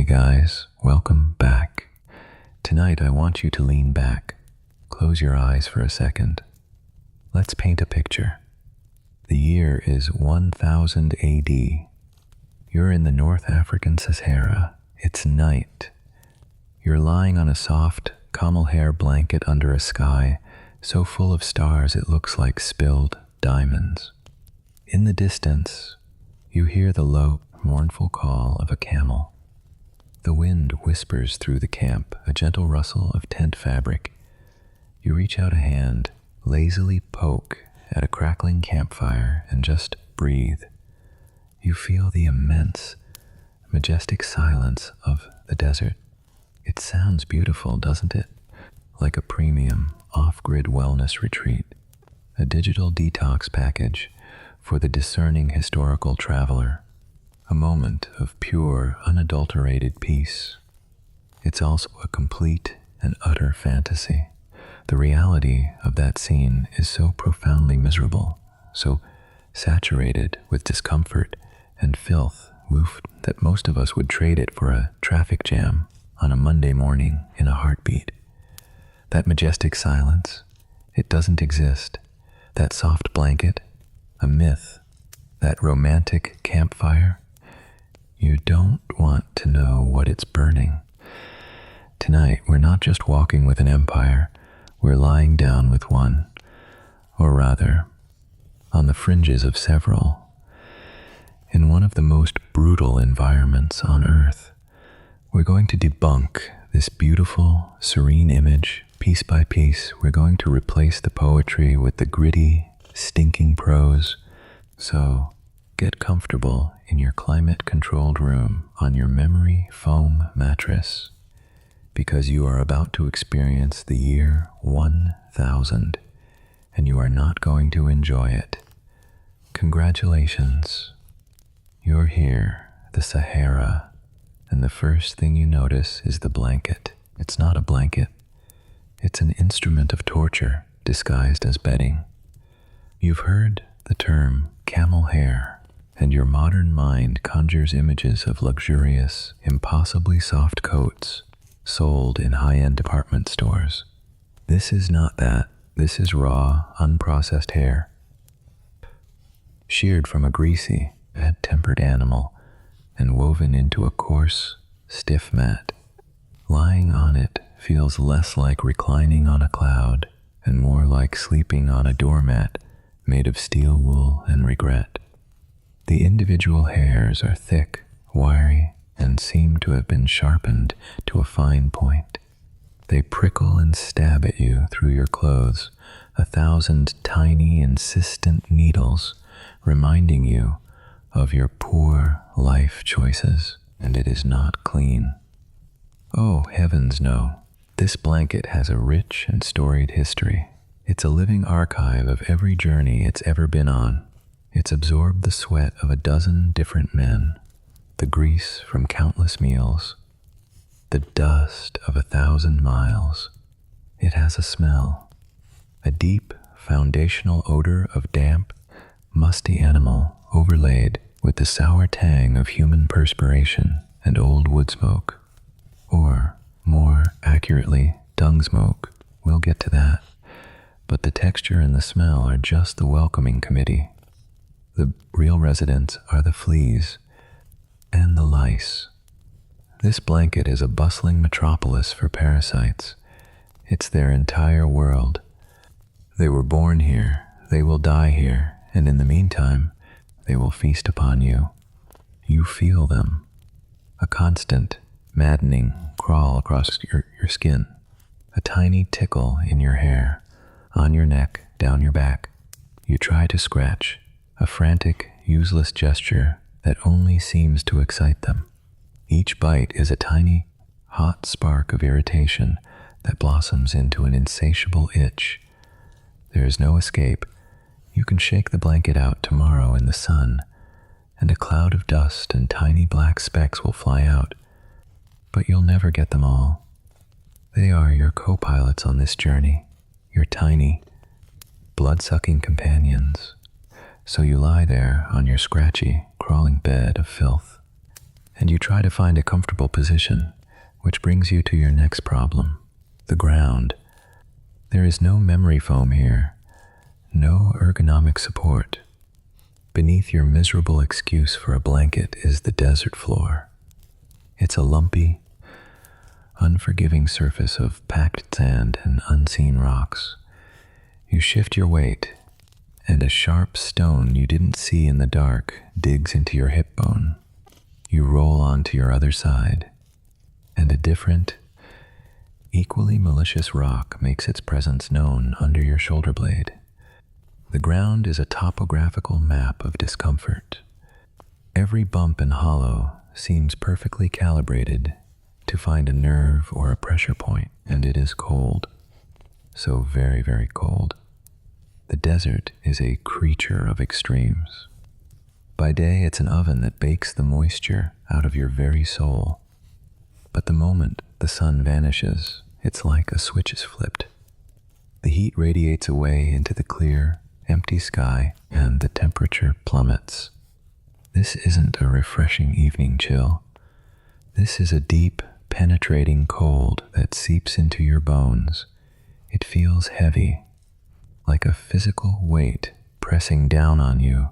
Hey guys, welcome back. Tonight I want you to lean back, close your eyes for a second. Let's paint a picture. The year is 1000 AD. You're in the North African Sahara. It's night. You're lying on a soft camel hair blanket under a sky so full of stars it looks like spilled diamonds. In the distance, you hear the low, mournful call of a camel. The wind whispers through the camp, a gentle rustle of tent fabric. You reach out a hand, lazily poke at a crackling campfire, and just breathe. You feel the immense, majestic silence of the desert. It sounds beautiful, doesn't it? Like a premium, off-grid wellness retreat, a digital detox package for the discerning historical traveler. A moment of pure, unadulterated peace. It's also a complete and utter fantasy. The reality of that scene is so profoundly miserable, so saturated with discomfort and filth, that most of us would trade it for a traffic jam on a Monday morning in a heartbeat. That majestic silence, it doesn't exist. That soft blanket, a myth. That romantic campfire, you don't want to know what it's burning. Tonight, we're not just walking with an empire, we're lying down with one, or rather, on the fringes of several, in one of the most brutal environments on Earth. We're going to debunk this beautiful, serene image. Piece by piece, we're going to replace the poetry with the gritty, stinking prose. So, get comfortable in your climate-controlled room on your memory foam mattress, because you are about to experience the year 1000, and you are not going to enjoy it. Congratulations. You're here, the Sahara, and the first thing you notice is the blanket. It's not a blanket. It's an instrument of torture disguised as bedding. You've heard the term camel hair, and your modern mind conjures images of luxurious, impossibly soft coats sold in high-end department stores. This is not that. This is raw, unprocessed hair, sheared from a greasy, bad-tempered animal and woven into a coarse, stiff mat. Lying on it feels less like reclining on a cloud and more like sleeping on a doormat made of steel wool and regret. The individual hairs are thick, wiry, and seem to have been sharpened to a fine point. They prickle and stab at you through your clothes, 1,000 tiny, insistent needles, reminding you of your poor life choices, and it is not clean. Oh, heavens no. This blanket has a rich and storied history. It's a living archive of every journey it's ever been on. It's absorbed the sweat of a dozen different men, the grease from countless meals, the dust of 1,000 miles. It has a smell, a deep, foundational odor of damp, musty animal overlaid with the sour tang of human perspiration and old wood smoke. Or, more accurately, dung smoke. We'll get to that. But the texture and the smell are just the welcoming committee. The real residents are the fleas and the lice. This blanket is a bustling metropolis for parasites. It's their entire world. They were born here, they will die here, and in the meantime, they will feast upon you. You feel them. A constant, maddening crawl across your skin. A tiny tickle in your hair, on your neck, down your back. You try to scratch, a frantic, useless gesture that only seems to excite them. Each bite is a tiny, hot spark of irritation that blossoms into an insatiable itch. There is no escape. You can shake the blanket out tomorrow in the sun, and a cloud of dust and tiny black specks will fly out. But you'll never get them all. They are your co-pilots on this journey, your tiny, blood-sucking companions. So you lie there on your scratchy, crawling bed of filth, and you try to find a comfortable position, which brings you to your next problem, the ground. There is no memory foam here, no ergonomic support. Beneath your miserable excuse for a blanket is the desert floor. It's a lumpy, unforgiving surface of packed sand and unseen rocks. You shift your weight, and a sharp stone you didn't see in the dark digs into your hip bone. You roll onto your other side, and a different, equally malicious rock makes its presence known under your shoulder blade. The ground is a topographical map of discomfort. Every bump and hollow seems perfectly calibrated to find a nerve or a pressure point, and it is cold. So very, very cold. The desert is a creature of extremes. By day, it's an oven that bakes the moisture out of your very soul. But the moment the sun vanishes, it's like a switch is flipped. The heat radiates away into the clear, empty sky, and the temperature plummets. This isn't a refreshing evening chill. This is a deep, penetrating cold that seeps into your bones. It feels heavy, like a physical weight pressing down on you.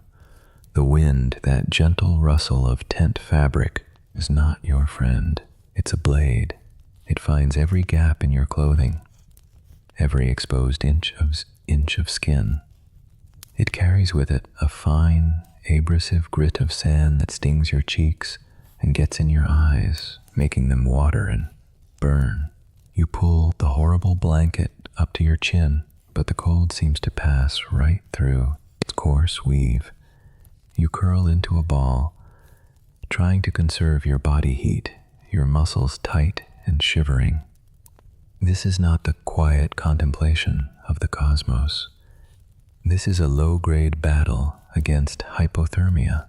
The wind, that gentle rustle of tent fabric, is not your friend. It's a blade. It finds every gap in your clothing, every exposed inch of skin. It carries with it a fine, abrasive grit of sand that stings your cheeks and gets in your eyes, making them water and burn. You pull the horrible blanket up to your chin, but the cold seems to pass right through its coarse weave. You curl into a ball, trying to conserve your body heat, your muscles tight and shivering. This is not the quiet contemplation of the cosmos. This is a low-grade battle against hypothermia.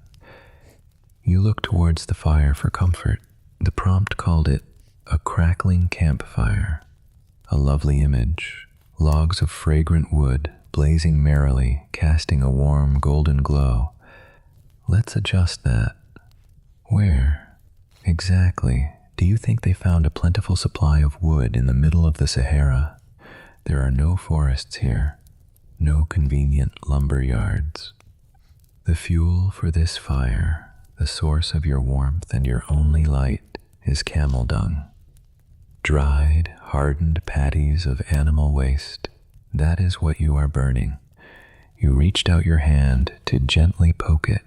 You look towards the fire for comfort. The prompt called it a crackling campfire, a lovely image, logs of fragrant wood blazing merrily, casting a warm golden glow. Let's adjust that. Where, exactly, do you think they found a plentiful supply of wood in the middle of the Sahara? There are no forests here, no convenient lumber yards. The fuel for this fire, the source of your warmth and your only light, is camel dung. Dried, hardened patties of animal waste. That is what you are burning. You reached out your hand to gently poke it.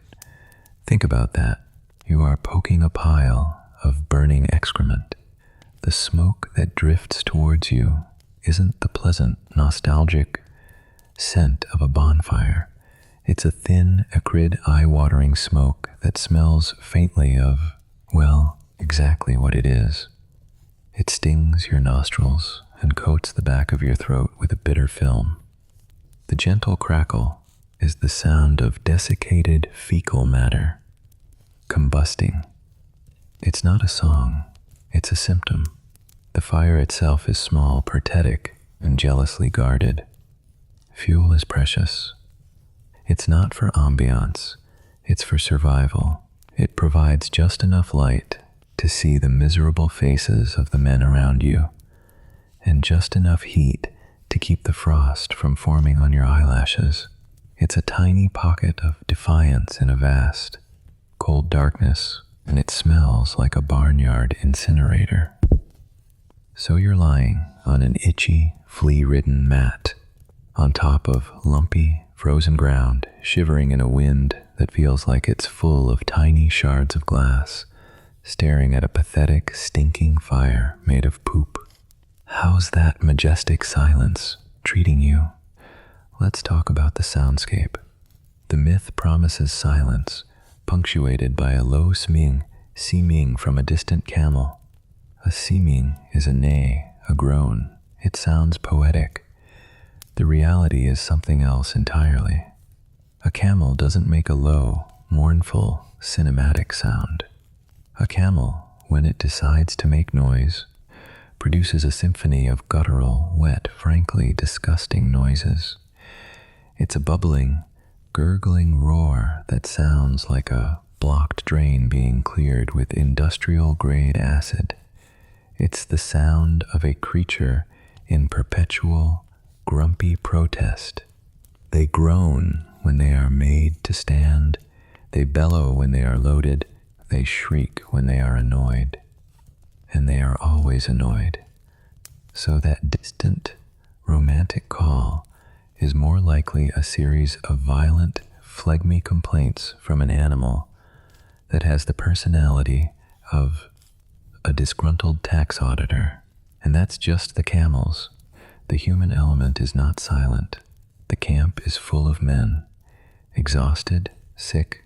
Think about that. You are poking a pile of burning excrement. The smoke that drifts towards you isn't the pleasant, nostalgic scent of a bonfire. It's a thin, acrid, eye-watering smoke that smells faintly of, well, exactly what it is. It stings your nostrils and coats the back of your throat with a bitter film. The gentle crackle is the sound of desiccated fecal matter, combusting. It's not a song, it's a symptom. The fire itself is small, pathetic, and jealously guarded. Fuel is precious. It's not for ambiance, it's for survival. It provides just enough light to see the miserable faces of the men around you, and just enough heat to keep the frost from forming on your eyelashes. It's a tiny pocket of defiance in a vast, cold darkness, and it smells like a barnyard incinerator. So you're lying on an itchy, flea-ridden mat, on top of lumpy, frozen ground, shivering in a wind that feels like it's full of tiny shards of glass, staring at a pathetic, stinking fire made of poop. How's that majestic silence treating you? Let's talk about the soundscape. The myth promises silence, punctuated by a low seeming from a distant camel. A seeming is a neigh, a groan. It sounds poetic. The reality is something else entirely. A camel doesn't make a low, mournful, cinematic sound. A camel, when it decides to make noise, produces a symphony of guttural, wet, frankly disgusting noises. It's a bubbling, gurgling roar that sounds like a blocked drain being cleared with industrial-grade acid. It's the sound of a creature in perpetual, grumpy protest. They groan when they are made to stand. They bellow when they are loaded. They shriek when they are annoyed. And they are always annoyed. So that distant, romantic call is more likely a series of violent, phlegmy complaints from an animal that has the personality of a disgruntled tax auditor. And that's just the camels. The human element is not silent. The camp is full of men, exhausted, sick,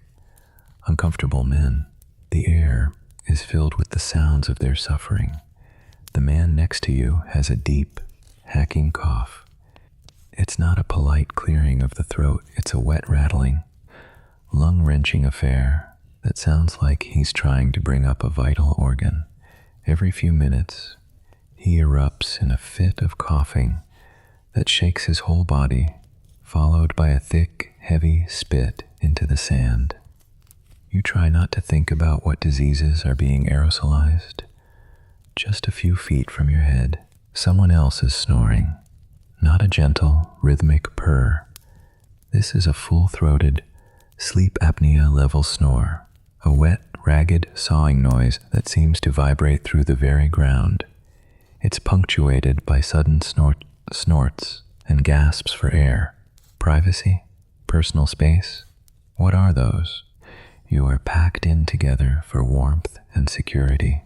uncomfortable men. The air is filled with the sounds of their suffering. The man next to you has a deep, hacking cough. It's not a polite clearing of the throat, it's a wet rattling, lung-wrenching affair that sounds like he's trying to bring up a vital organ. Every few minutes, he erupts in a fit of coughing that shakes his whole body, followed by a thick, heavy spit into the sand. You try not to think about what diseases are being aerosolized. Just a few feet from your head, someone else is snoring. Not a gentle, rhythmic purr. This is a full-throated, sleep apnea-level snore, a wet, ragged sawing noise that seems to vibrate through the very ground. It's punctuated by sudden snorts and gasps for air. Privacy? Personal space? What are those? You are packed in together for warmth and security.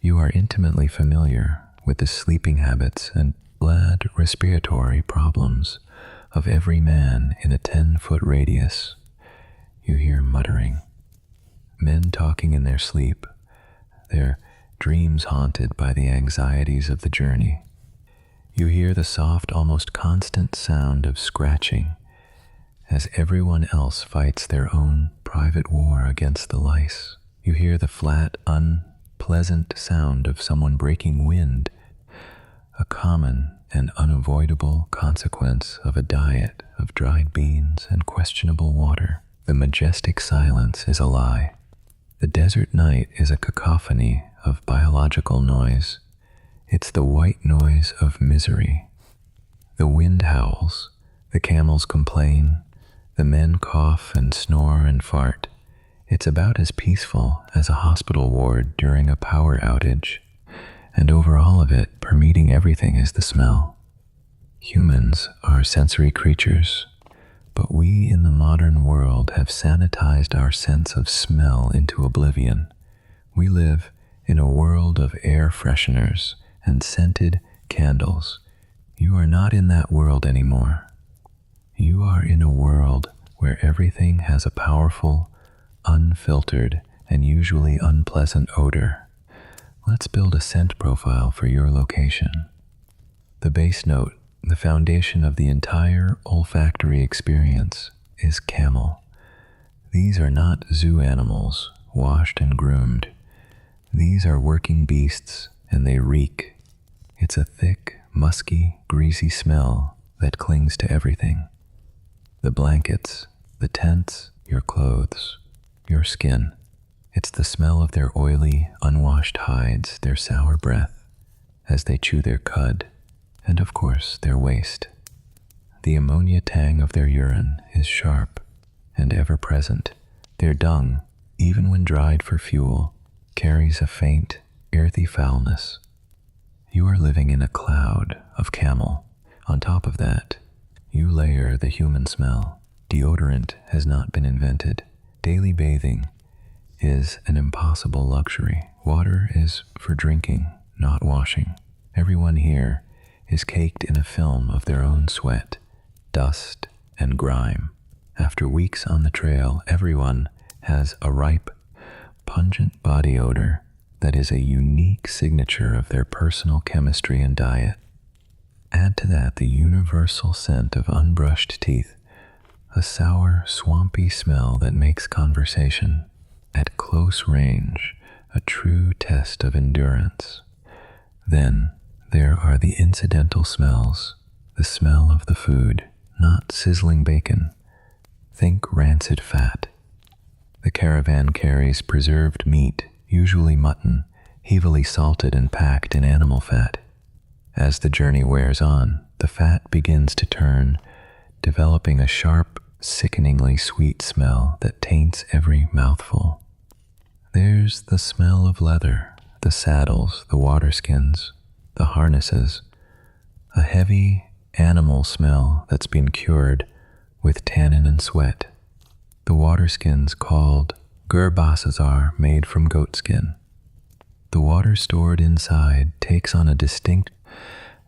You are intimately familiar with the sleeping habits and blood respiratory problems of every man in a 10-foot radius. You hear muttering, men talking in their sleep, their dreams haunted by the anxieties of the journey. You hear the soft, almost constant sound of scratching as everyone else fights their own private war against the lice. You hear the flat, unpleasant sound of someone breaking wind, a common and unavoidable consequence of a diet of dried beans and questionable water. The majestic silence is a lie. The desert night is a cacophony of biological noise. It's the white noise of misery. The wind howls, the camels complain, the men cough and snore and fart. It's about as peaceful as a hospital ward during a power outage. And over all of it, permeating everything, is the smell. Humans are sensory creatures, but we in the modern world have sanitized our sense of smell into oblivion. We live in a world of air fresheners and scented candles. You are not in that world anymore. You are in a world where everything has a powerful, unfiltered, and usually unpleasant odor. Let's build a scent profile for your location. The base note, the foundation of the entire olfactory experience, is camel. These are not zoo animals, washed and groomed. These are working beasts, and they reek. It's a thick, musky, greasy smell that clings to everything. The blankets, the tents, your clothes, your skin. It's the smell of their oily, unwashed hides, their sour breath, as they chew their cud, and of course their waste. The ammonia tang of their urine is sharp and ever-present. Their dung, even when dried for fuel, carries a faint, earthy foulness. You are living in a cloud of camel. On top of that, you layer the human smell. Deodorant has not been invented. Daily bathing is an impossible luxury. Water is for drinking, not washing. Everyone here is caked in a film of their own sweat, dust, and grime. After weeks on the trail, everyone has a ripe, pungent body odor that is a unique signature of their personal chemistry and diet. Add to that the universal scent of unbrushed teeth, a sour, swampy smell that makes conversation at close range a true test of endurance. Then there are the incidental smells, the smell of the food, not sizzling bacon. Think rancid fat. The caravan carries preserved meat, usually mutton, heavily salted and packed in animal fat. As the journey wears on, the fat begins to turn, developing a sharp, sickeningly sweet smell that taints every mouthful. There's the smell of leather, the saddles, the waterskins, the harnesses, a heavy animal smell that's been cured with tannin and sweat. The waterskins called gerbasas are made from goatskin. The water stored inside takes on a distinct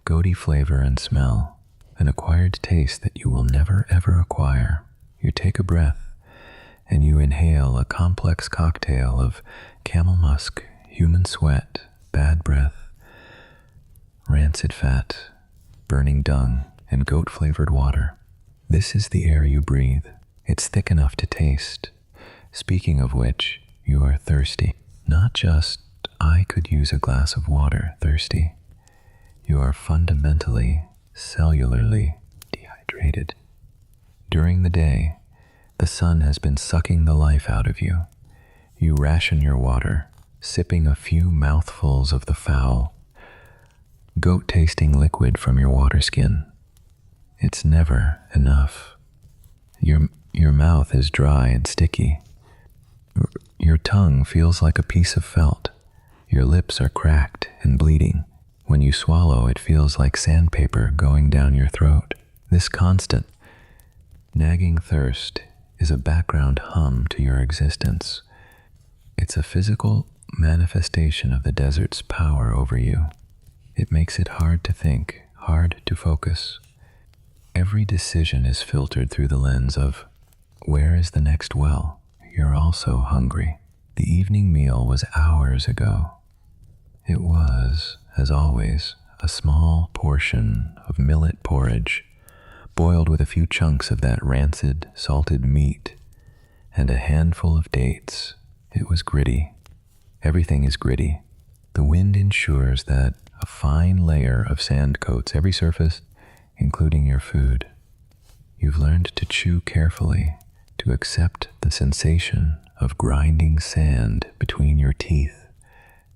goaty flavor and smell, an acquired taste that you will never ever acquire. You take a breath and you inhale a complex cocktail of camel musk, human sweat, bad breath, rancid fat, burning dung, and goat-flavored water. This is the air you breathe. It's thick enough to taste. Speaking of which, you are thirsty. Not just, I could use a glass of water, thirsty. You are fundamentally, cellularly dehydrated. During the day, the sun has been sucking the life out of you. You ration your water, sipping a few mouthfuls of the foul, goat-tasting liquid from your waterskin. It's never enough. Your mouth is dry and sticky. Your tongue feels like a piece of felt. Your lips are cracked and bleeding. When you swallow, it feels like sandpaper going down your throat. This constant, nagging thirst is a background hum to your existence. It's a physical manifestation of the desert's power over you. It makes it hard to think, hard to focus. Every decision is filtered through the lens of, where is the next well? You're also hungry. The evening meal was hours ago. It was, as always, a small portion of millet porridge, boiled with a few chunks of that rancid, salted meat, and a handful of dates. It was gritty. Everything is gritty. The wind ensures that a fine layer of sand coats every surface, including your food. You've learned to chew carefully, to accept the sensation of grinding sand between your teeth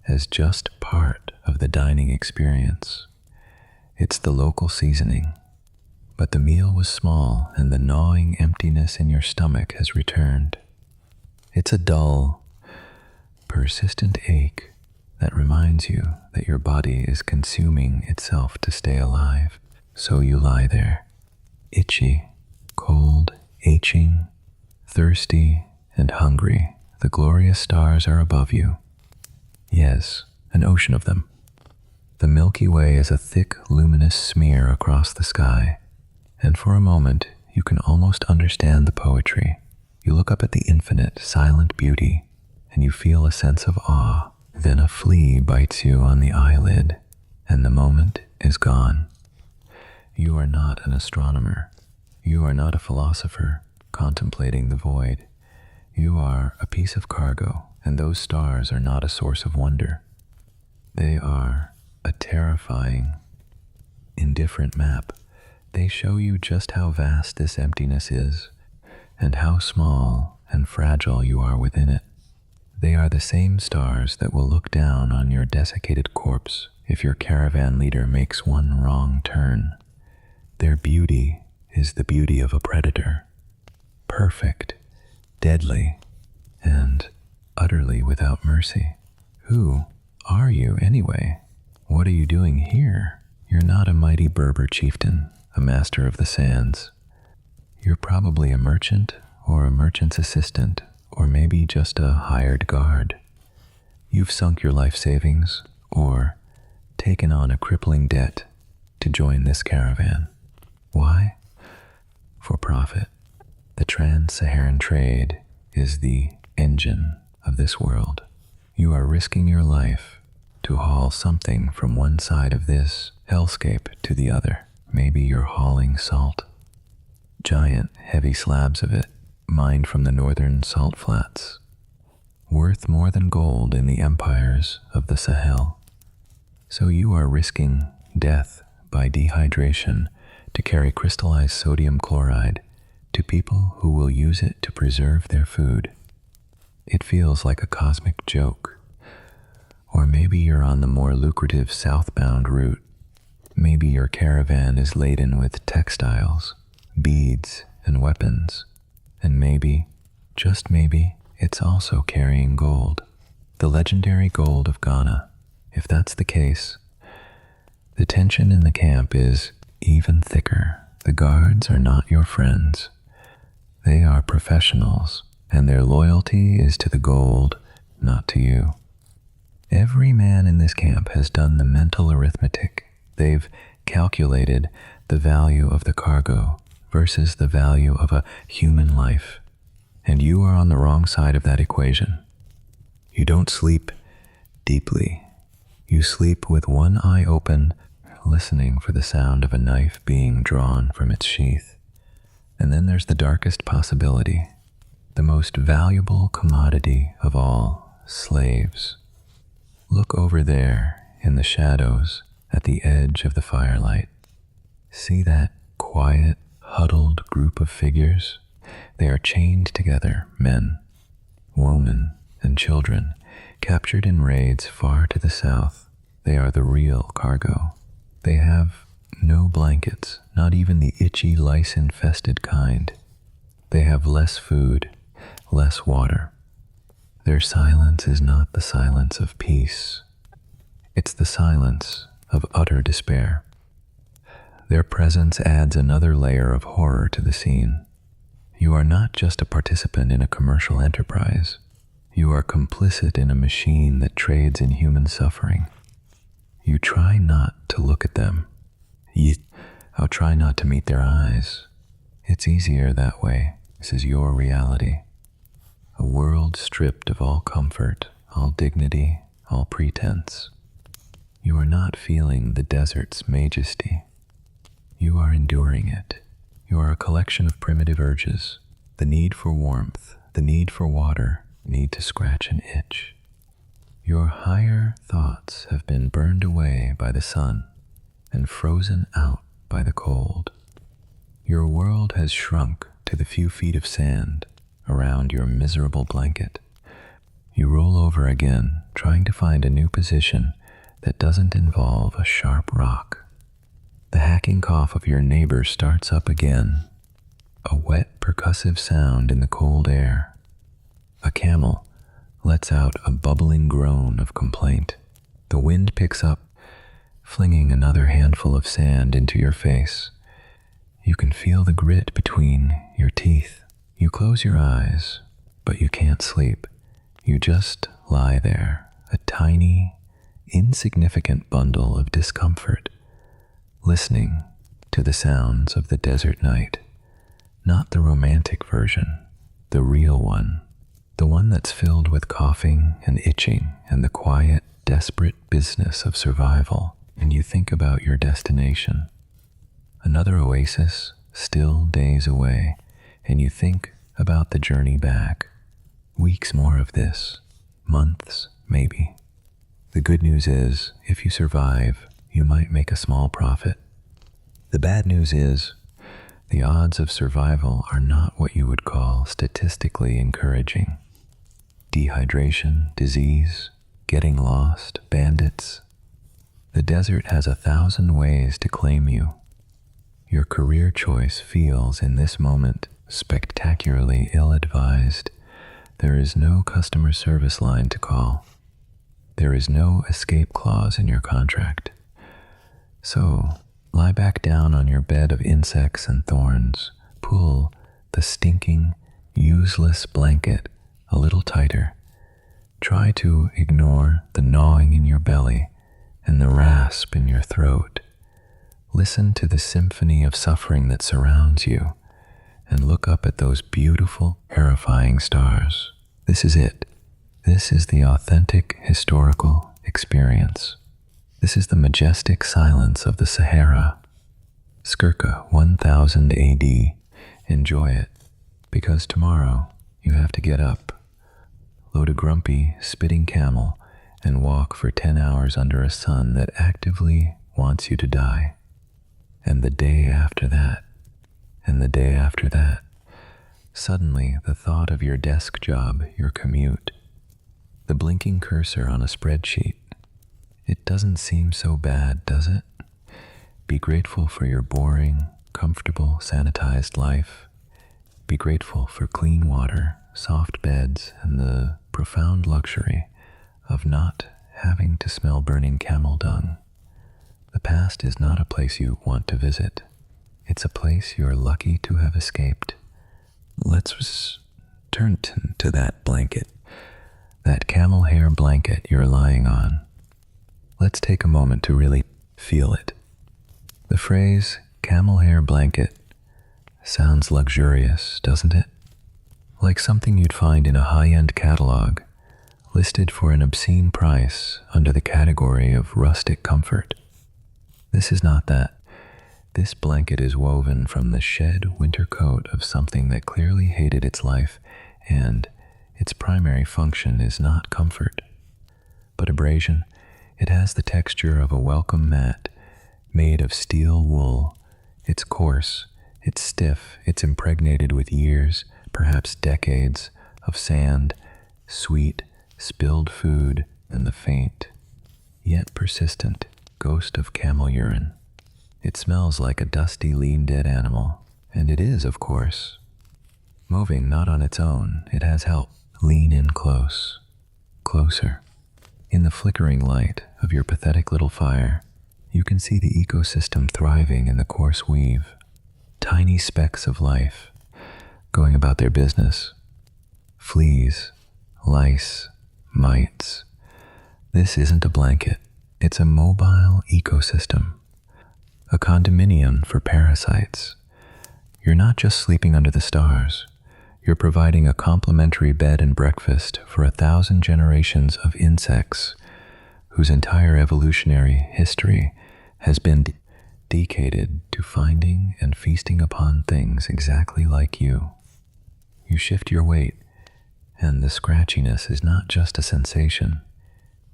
as just part of the dining experience. It's the local seasoning, but the meal was small and the gnawing emptiness in your stomach has returned. It's a dull, persistent ache that reminds you that your body is consuming itself to stay alive. So you lie there, itchy, cold, aching, thirsty, and hungry. The glorious stars are above you. Yes, an ocean of them. The Milky Way is a thick, luminous smear across the sky, and for a moment you can almost understand the poetry. You look up at the infinite, silent beauty, and you feel a sense of awe. Then a flea bites you on the eyelid, and the moment is gone. You are not an astronomer. You are not a philosopher contemplating the void. You are a piece of cargo, and those stars are not a source of wonder. They are a terrifying, indifferent map. They show you just how vast this emptiness is, and how small and fragile you are within it. They are the same stars that will look down on your desiccated corpse if your caravan leader makes one wrong turn. Their beauty is the beauty of a predator, perfect, deadly, and utterly without mercy. Who are you anyway? What are you doing here? You're not a mighty Berber chieftain, a master of the sands. You're probably a merchant or a merchant's assistant, or maybe just a hired guard. You've sunk your life savings or taken on a crippling debt to join this caravan. Why? For profit. The trans-Saharan trade is the engine of this world. You are risking your life to haul something from one side of this hellscape to the other. Maybe you're hauling salt. Giant, heavy slabs of it, mined from the northern salt flats, worth more than gold in the empires of the Sahel. So you are risking death by dehydration to carry crystallized sodium chloride to people who will use it to preserve their food. it feels like a cosmic joke. Or maybe you're on the more lucrative southbound route. Maybe your caravan is laden with textiles, beads, and weapons. And maybe, just maybe, it's also carrying gold. The legendary gold of Ghana. If that's the case, the tension in the camp is even thicker. The guards are not your friends. They are professionals, and their loyalty is to the gold, not to you. Every man in this camp has done the mental arithmetic. They've calculated the value of the cargo versus the value of a human life. And you are on the wrong side of that equation. You don't sleep deeply. You sleep with one eye open, listening for the sound of a knife being drawn from its sheath. And then there's the darkest possibility, the most valuable commodity of all, slaves. Look over there in the shadows at the edge of the firelight. See that quiet, huddled group of figures? They are chained together, men, women, and children, captured in raids far to the south. They are the real cargo. They have no blankets, not even the itchy, lice-infested kind. They have less food, less water. Their silence is not the silence of peace. It's the silence of utter despair. Their presence adds another layer of horror to the scene. You are not just a participant in a commercial enterprise. You are complicit in a machine that trades in human suffering. You try not to look at them. I'll try not to meet their eyes. It's easier that way. This is your reality. A world stripped of all comfort, all dignity, all pretense. You are not feeling the desert's majesty. You are enduring it. You are a collection of primitive urges. The need for warmth, the need for water, need to scratch an itch. Your higher thoughts have been burned away by the sun and frozen out by the cold. Your world has shrunk to the few feet of sand around your miserable blanket. You roll over again, trying to find a new position that doesn't involve a sharp rock. The hacking cough of your neighbor starts up again, a wet, percussive sound in the cold air. A camel lets out a bubbling groan of complaint. The wind picks up, flinging another handful of sand into your face. You can feel the grit between your teeth. You close your eyes, but you can't sleep. You just lie there, a tiny, insignificant bundle of discomfort, listening to the sounds of the desert night. Not the romantic version, the real one. The one that's filled with coughing and itching and the quiet, desperate business of survival. And you think about your destination. Another oasis, still days away, and you think about the journey back. Weeks more of this, months maybe. The good news is, if you survive, you might make a small profit. The bad news is, the odds of survival are not what you would call statistically encouraging. Dehydration, disease, getting lost, bandits. The desert has 1,000 ways to claim you. Your career choice feels in this moment spectacularly ill-advised. There is no customer service line to call. There is no escape clause in your contract. So, lie back down on your bed of insects and thorns. Pull the stinking, useless blanket a little tighter. Try to ignore the gnawing in your belly and the rasp in your throat. Listen to the symphony of suffering that surrounds you and look up at those beautiful, terrifying stars. This is it. This is the authentic historical experience. This is the majestic silence of the Sahara. Circa 1000 AD. Enjoy it, because tomorrow you have to get up, load a grumpy, spitting camel, and walk for 10 hours under a sun that actively wants you to die. And the day after that, and the day after that. Suddenly, the thought of your desk job, your commute, the blinking cursor on a spreadsheet, it doesn't seem so bad, does it? Be grateful for your boring, comfortable, sanitized life. Be grateful for clean water, soft beds, and the profound luxury of not having to smell burning camel dung. The past is not a place you want to visit. It's a place you're lucky to have escaped. Let's turn to that blanket, that camel hair blanket you're lying on. Let's take a moment to really feel it. The phrase camel hair blanket sounds luxurious, doesn't it? Like something you'd find in a high-end catalog, listed for an obscene price under the category of rustic comfort. This is not that. This blanket is woven from the shed winter coat of something that clearly hated its life, and its primary function is not comfort, but abrasion. It has the texture of a welcome mat made of steel wool. It's coarse, it's stiff, it's impregnated with years, perhaps decades, of sand, sweet, spilled food, and the faint, yet persistent, ghost of camel urine. It smells like a dusty, lean, dead animal, and it is, of course. Moving not on its own, it has help. Lean in close, closer. In the flickering light of your pathetic little fire, you can see the ecosystem thriving in the coarse weave. Tiny specks of life, going about their business. Fleas, lice, mites. This isn't a blanket. It's a mobile ecosystem. A condominium for parasites. You're not just sleeping under the stars. You're providing a complimentary bed and breakfast for 1,000 generations of insects whose entire evolutionary history has been dedicated to finding and feasting upon things exactly like you. You shift your weight, and the scratchiness is not just a sensation,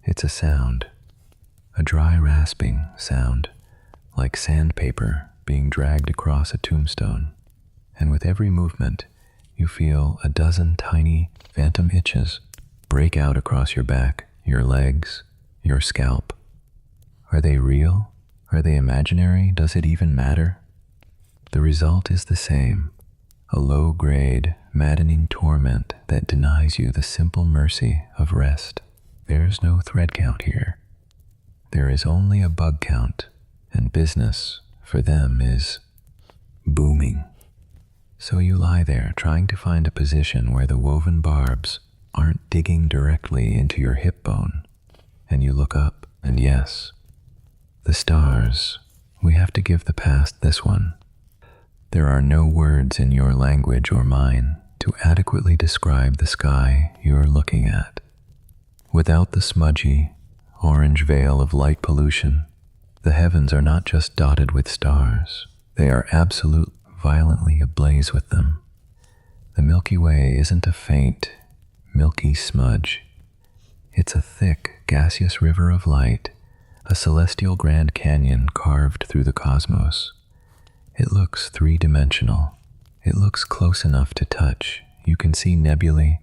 it's a sound, a dry rasping sound, like sandpaper being dragged across a tombstone. And with every movement, you feel a dozen tiny phantom itches break out across your back, your legs, your scalp. Are they real? Are they imaginary? Does it even matter? The result is the same, a low-grade, maddening torment that denies you the simple mercy of rest. There's no thread count here. There is only a bug count, and business, for them, is booming. So you lie there trying to find a position where the woven barbs aren't digging directly into your hip bone, and you look up, and yes, the stars. We have to give the past this one. There are no words in your language or mine to adequately describe the sky you're looking at. Without the smudgy, orange veil of light pollution, the heavens are not just dotted with stars. They are absolutely violently ablaze with them. The Milky Way isn't a faint, milky smudge. It's a thick, gaseous river of light, a celestial Grand Canyon carved through the cosmos. It looks three-dimensional. It looks close enough to touch. You can see nebulae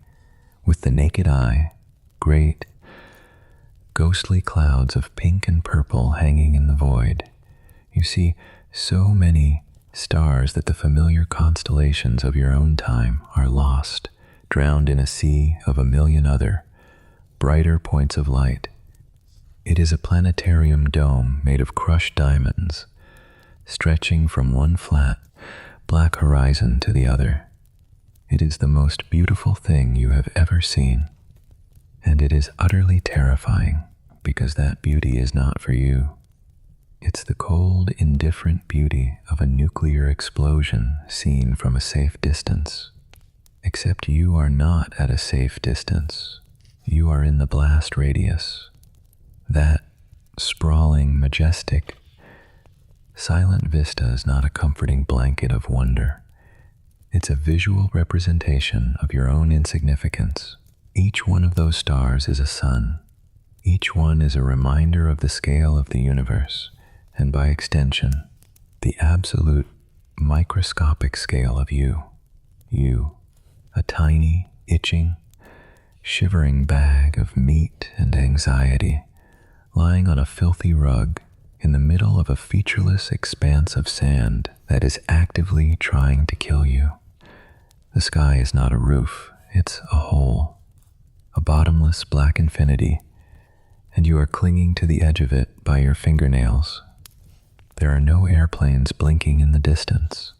with the naked eye, great, ghostly clouds of pink and purple hanging in the void. You see so many stars that the familiar constellations of your own time are lost, drowned in a sea of a million other, brighter points of light. It is a planetarium dome made of crushed diamonds, stretching from one flat, black horizon to the other. It is the most beautiful thing you have ever seen, and it is utterly terrifying because that beauty is not for you. It's the cold, indifferent beauty of a nuclear explosion seen from a safe distance. Except you are not at a safe distance. You are in the blast radius. That sprawling, majestic, silent vista is not a comforting blanket of wonder. It's a visual representation of your own insignificance. Each one of those stars is a sun. Each one is a reminder of the scale of the universe, and by extension, the absolute microscopic scale of you. You, a tiny, itching, shivering bag of meat and anxiety, lying on a filthy rug in the middle of a featureless expanse of sand that is actively trying to kill you. The sky is not a roof, it's a hole, a bottomless black infinity, and you are clinging to the edge of it by your fingernails. There are no airplanes blinking in the distance,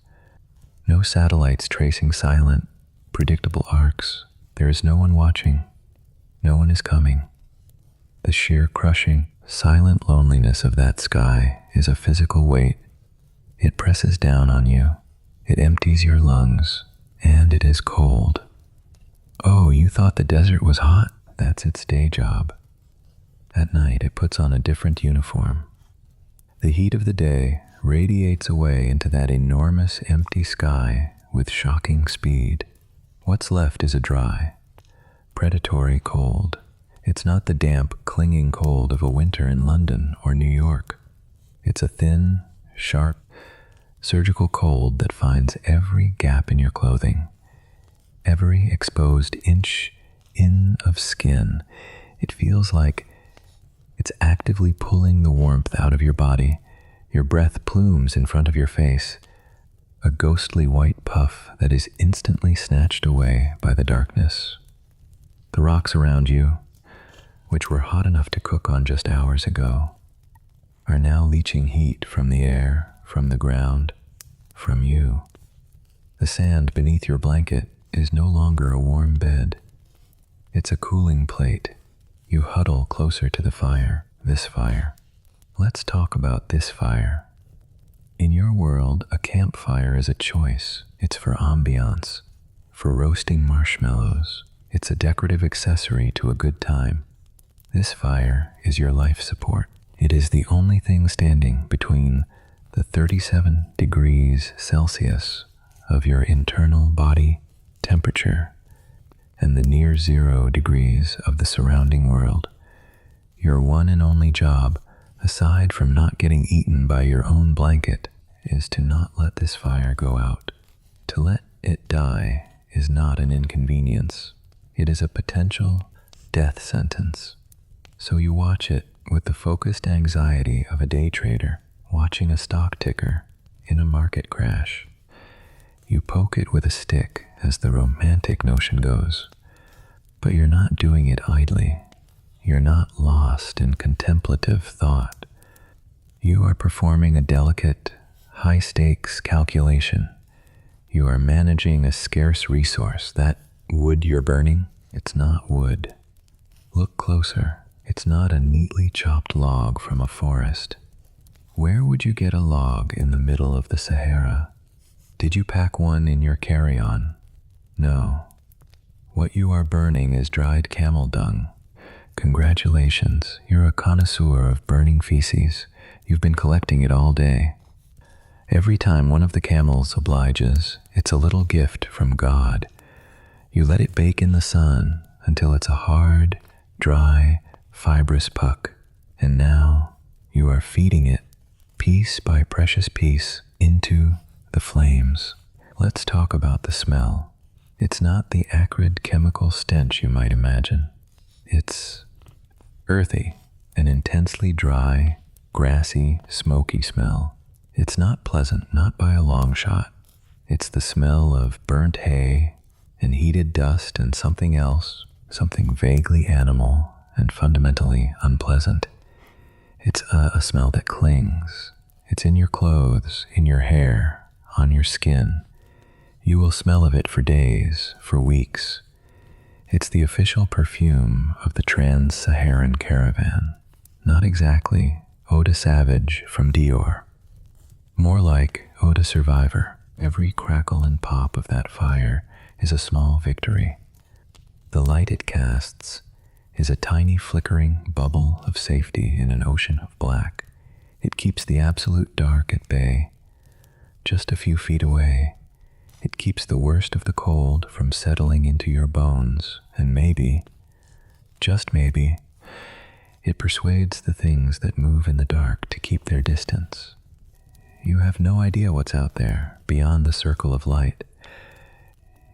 no satellites tracing silent, predictable arcs. There is no one watching, no one is coming. The sheer crushing, silent loneliness of that sky is a physical weight. It presses down on you, it empties your lungs, and it is cold. Oh, you thought the desert was hot? That's its day job. At night, it puts on a different uniform. The heat of the day radiates away into that enormous empty sky with shocking speed. What's left is a dry, predatory cold. It's not the damp, clinging cold of a winter in London or New York. It's a thin, sharp, surgical cold that finds every gap in your clothing, every exposed inch in of skin. It feels like it's actively pulling the warmth out of your body. Your breath plumes in front of your face, a ghostly white puff that is instantly snatched away by the darkness. The rocks around you, which were hot enough to cook on just hours ago, are now leaching heat from the air, from the ground, from you. The sand beneath your blanket is no longer a warm bed. It's a cooling plate. You huddle closer to the fire, this fire. Let's talk about this fire. In your world, a campfire is a choice. It's for ambiance, for roasting marshmallows. It's a decorative accessory to a good time. This fire is your life support. It is the only thing standing between the 37 degrees Celsius of your internal body temperature and the near 0 degrees of the surrounding world. Your one and only job, aside from not getting eaten by your own blanket, is to not let this fire go out. To let it die is not an inconvenience. It is a potential death sentence. So you watch it with the focused anxiety of a day trader watching a stock ticker in a market crash. You poke it with a stick, as the romantic notion goes. But you're not doing it idly. You're not lost in contemplative thought. You are performing a delicate, high-stakes calculation. You are managing a scarce resource. That wood you're burning, it's not wood. Look closer. It's not a neatly chopped log from a forest. Where would you get a log in the middle of the Sahara? Did you pack one in your carry-on? No. What you are burning is dried camel dung. Congratulations, you're a connoisseur of burning feces. You've been collecting it all day. Every time one of the camels obliges, it's a little gift from God. You let it bake in the sun until it's a hard, dry, fibrous puck. And now you are feeding it, piece by precious piece, into the flames. Let's talk about the smell. It's not the acrid chemical stench you might imagine. It's earthy, an intensely dry, grassy, smoky smell. It's not pleasant, not by a long shot. It's the smell of burnt hay and heated dust and something else, something vaguely animal and fundamentally unpleasant. It's a smell that clings. It's in your clothes, in your hair, on your skin. You will smell of it for days, for weeks. It's the official perfume of the trans-Saharan caravan. Not exactly Eau de Savage from Dior. More like Eau de Survivor. Every crackle and pop of that fire is a small victory. The light it casts is a tiny flickering bubble of safety in an ocean of black. It keeps the absolute dark at bay. Just a few feet away, it keeps the worst of the cold from settling into your bones, and maybe, just maybe, it persuades the things that move in the dark to keep their distance. You have no idea what's out there, beyond the circle of light.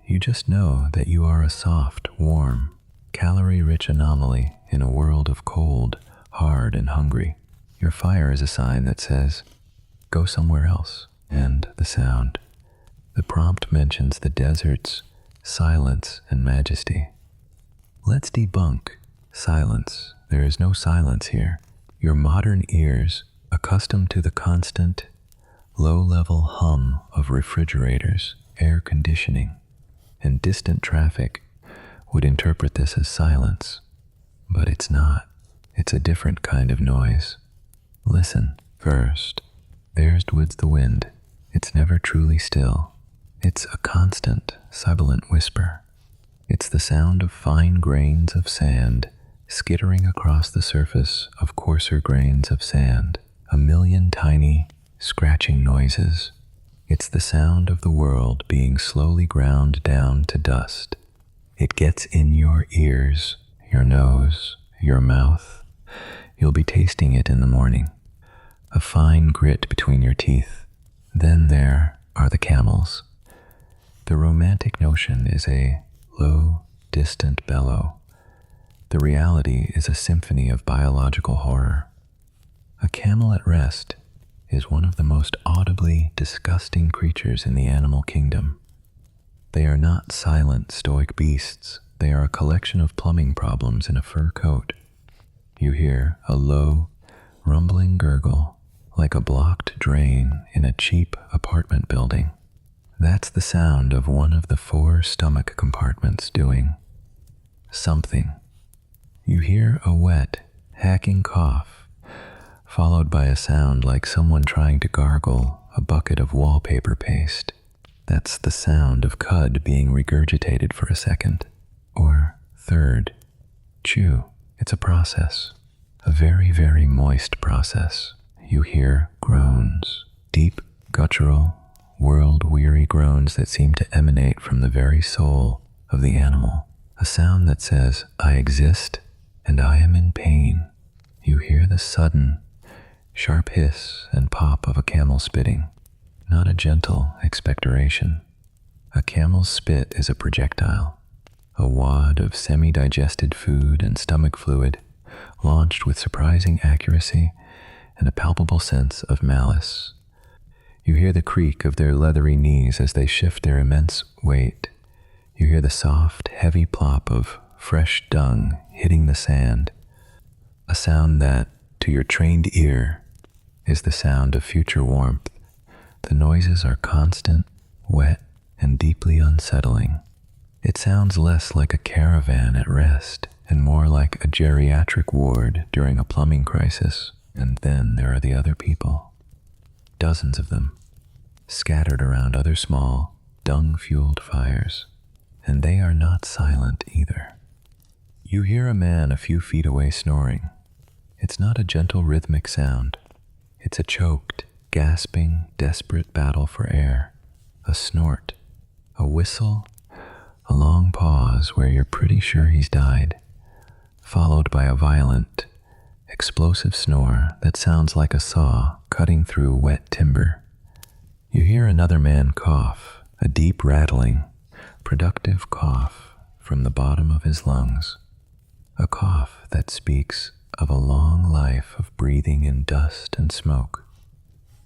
You just know that you are a soft, warm, calorie-rich anomaly in a world of cold, hard, and hungry. Your fire is a sign that says, go somewhere else. And the sound. The prompt mentions the desert's silence and majesty. Let's debunk silence. There is no silence here. Your modern ears, accustomed to the constant, low-level hum of refrigerators, air conditioning, and distant traffic, would interpret this as silence. But it's not. It's a different kind of noise. Listen first. There's the wind. It's never truly still. It's a constant, sibilant whisper. It's the sound of fine grains of sand skittering across the surface of coarser grains of sand, a million tiny, scratching noises. It's the sound of the world being slowly ground down to dust. It gets in your ears, your nose, your mouth. You'll be tasting it in the morning. A fine grit between your teeth. Then there are the camels. The romantic notion is a low, distant bellow. The reality is a symphony of biological horror. A camel at rest is one of the most audibly disgusting creatures in the animal kingdom. They are not silent, stoic beasts. They are a collection of plumbing problems in a fur coat. You hear a low, rumbling gurgle, like a blocked drain in a cheap apartment building. That's the sound of one of the 4 stomach compartments doing something. You hear a wet, hacking cough, followed by a sound like someone trying to gargle a bucket of wallpaper paste. That's the sound of cud being regurgitated for a second, or third. Chew. It's a process, a very, very moist process. You hear groans, deep, guttural, world-weary groans that seem to emanate from the very soul of the animal. A sound that says, I exist and I am in pain. You hear the sudden, sharp hiss and pop of a camel spitting, not a gentle expectoration. A camel's spit is a projectile, a wad of semi-digested food and stomach fluid launched with surprising accuracy and a palpable sense of malice. You hear the creak of their leathery knees as they shift their immense weight. You hear the soft, heavy plop of fresh dung hitting the sand, a sound that, to your trained ear, is the sound of future warmth. The noises are constant, wet, and deeply unsettling. It sounds less like a caravan at rest and more like a geriatric ward during a plumbing crisis. And then there are the other people, dozens of them, scattered around other small, dung-fueled fires, and they are not silent either. You hear a man a few feet away snoring. It's not a gentle rhythmic sound. It's a choked, gasping, desperate battle for air, a snort, a whistle, a long pause where you're pretty sure he's died, followed by a violent, explosive snore that sounds like a saw cutting through wet timber. You hear another man cough, a deep rattling, productive cough from the bottom of his lungs, a cough that speaks of a long life of breathing in dust and smoke.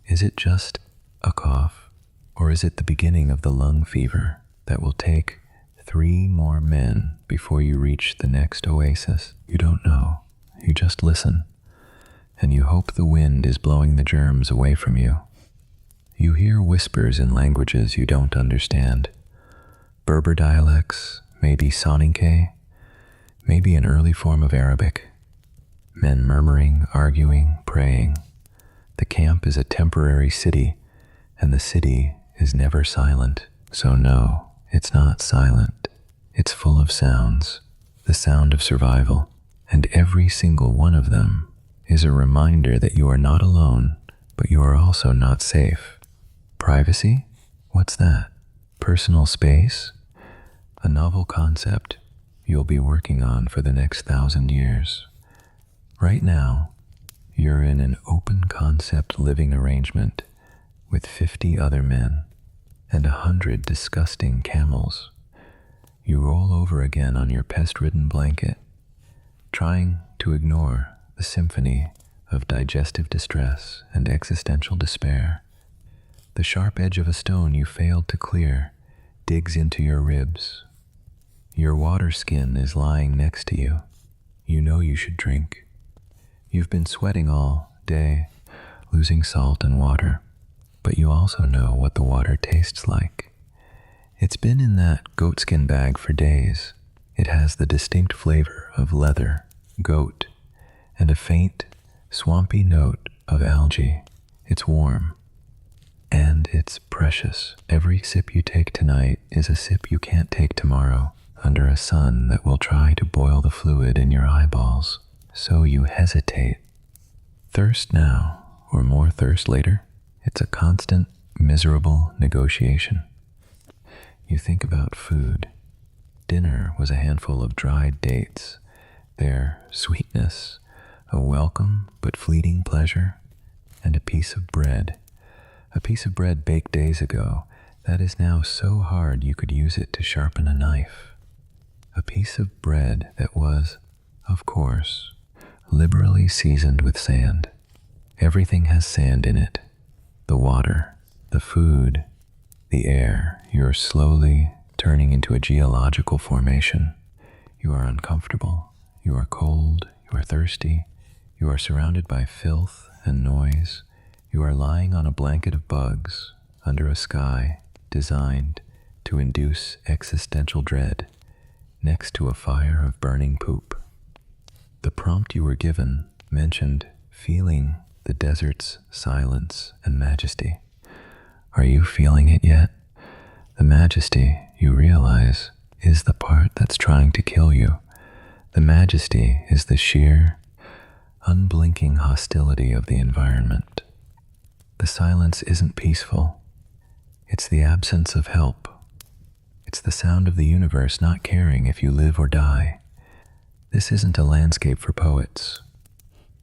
Is it just a cough, or is it the beginning of the lung fever that will take 3 more men before you reach the next oasis? You don't know. You just listen, and you hope the wind is blowing the germs away from you. You hear whispers in languages you don't understand. Berber dialects, maybe Soninke, maybe an early form of Arabic. Men murmuring, arguing, praying. The camp is a temporary city, and the city is never silent. So no, it's not silent. It's full of sounds, the sound of survival. And every single one of them is a reminder that you are not alone, but you are also not safe. Privacy? What's that? Personal space? A novel concept you'll be working on for the next 1,000 years. Right now, you're in an open concept living arrangement with 50 other men and 100 disgusting camels. You roll over again on your pest-ridden blanket, trying to ignore the symphony of digestive distress and existential despair. The sharp edge of a stone you failed to clear digs into your ribs. Your water skin is lying next to you. You know you should drink. You've been sweating all day, losing salt and water, but you also know what the water tastes like. It's been in that goatskin bag for days. It has the distinct flavor of leather, goat, and a faint, swampy note of algae. It's warm, and it's precious. Every sip you take tonight is a sip you can't take tomorrow, under a sun that will try to boil the fluid in your eyeballs. So you hesitate. Thirst now, or more thirst later, it's a constant, miserable negotiation. You think about food. Dinner was a handful of dried dates, their sweetness, a welcome but fleeting pleasure, and a piece of bread baked days ago that is now so hard you could use it to sharpen a knife. A piece of bread that was, of course, liberally seasoned with sand. Everything has sand in it. The water, the food, the air. You're slowly turning into a geological formation. You are uncomfortable. You are cold. You are thirsty. You are surrounded by filth and noise. You are lying on a blanket of bugs under a sky designed to induce existential dread next to a fire of burning poop. The prompt you were given mentioned feeling the desert's silence and majesty. Are you feeling it yet? The majesty, you realize, is the part that's trying to kill you. The majesty is the sheer, unblinking hostility of the environment. The silence isn't peaceful. It's the absence of help. It's the sound of the universe not caring if you live or die. This isn't a landscape for poets.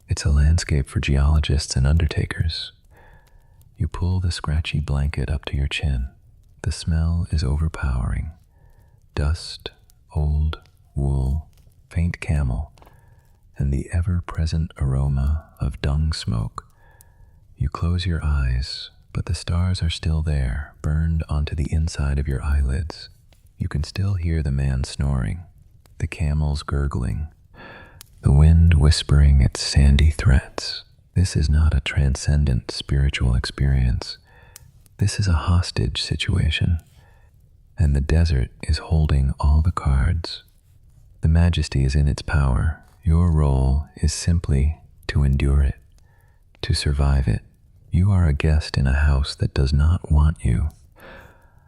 It's a landscape for geologists and undertakers. You pull the scratchy blanket up to your chin. The smell is overpowering. Dust, old wool, faint camel, and the ever-present aroma of dung smoke. You close your eyes, but the stars are still there, burned onto the inside of your eyelids. You can still hear the man snoring, the camels gurgling, the wind whispering its sandy threats. This is not a transcendent spiritual experience. This is a hostage situation, and the desert is holding all the cards. The majesty is in its power. Your role is simply to endure it, to survive it. You are a guest in a house that does not want you,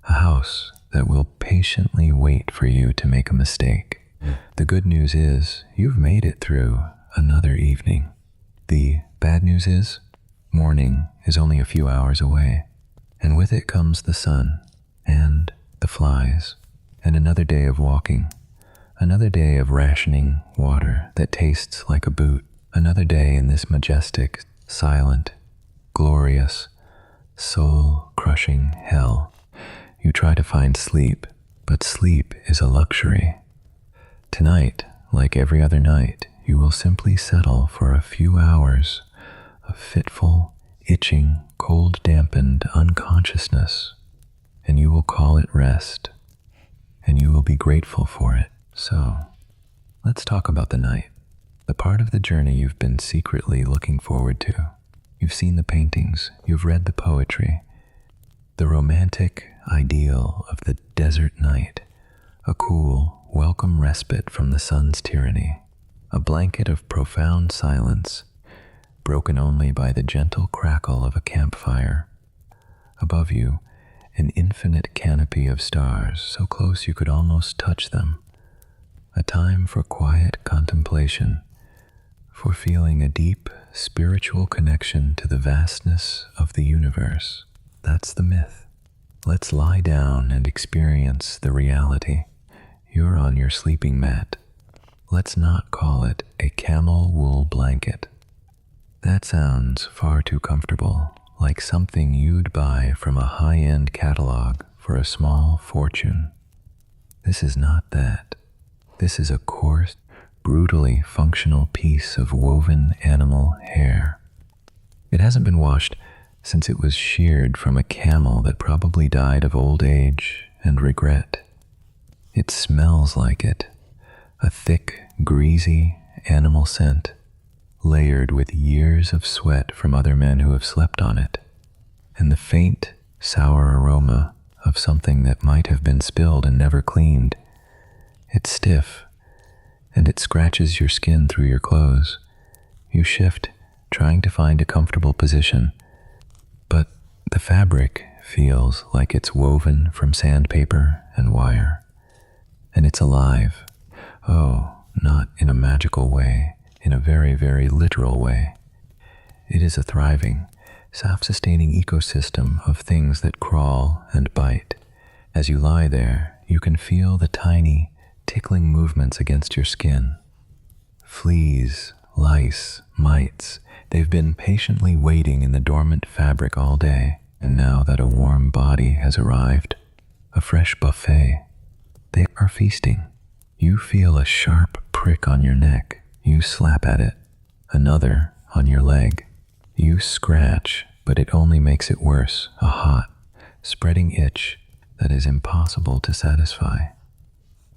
a house that will patiently wait for you to make a mistake. The good news is you've made it through another evening. The bad news is morning is only a few hours away, and with it comes the sun and the flies and another day of walking, another day of rationing water that tastes like a boot, another day in this majestic, silent, glorious, soul-crushing hell. You try to find sleep, but sleep is a luxury. Tonight, like every other night, you will simply settle for a few hours of fitful, itching, cold-dampened unconsciousness, and you will call it rest, and you will be grateful for it. So, let's talk about the night, the part of the journey you've been secretly looking forward to. You've seen the paintings, you've read the poetry, the romantic ideal of the desert night, a cool, welcome respite from the sun's tyranny, a blanket of profound silence, broken only by the gentle crackle of a campfire. Above you, an infinite canopy of stars, so close you could almost touch them, a time for quiet contemplation, for feeling a deep spiritual connection to the vastness of the universe. That's the myth. Let's lie down and experience the reality. You're on your sleeping mat. Let's not call it a camel wool blanket. That sounds far too comfortable, like something you'd buy from a high-end catalog for a small fortune. This is not that. This is a coarse, brutally functional piece of woven animal hair. It hasn't been washed since it was sheared from a camel that probably died of old age and regret. It smells like it, a thick, greasy animal scent, layered with years of sweat from other men who have slept on it, and the faint, sour aroma of something that might have been spilled and never cleaned. It's stiff, and it scratches your skin through your clothes. You shift, trying to find a comfortable position, but the fabric feels like it's woven from sandpaper and wire. And it's alive. Oh, not in a magical way, in a very, very literal way. It is a thriving, self-sustaining ecosystem of things that crawl and bite. As you lie there, you can feel the tiny, tickling movements against your skin. Fleas, lice, mites, they've been patiently waiting in the dormant fabric all day, and now that a warm body has arrived, a fresh buffet, they are feasting. You feel a sharp prick on your neck. You slap at it. Another on your leg. You scratch, but it only makes it worse, a hot, spreading itch that is impossible to satisfy.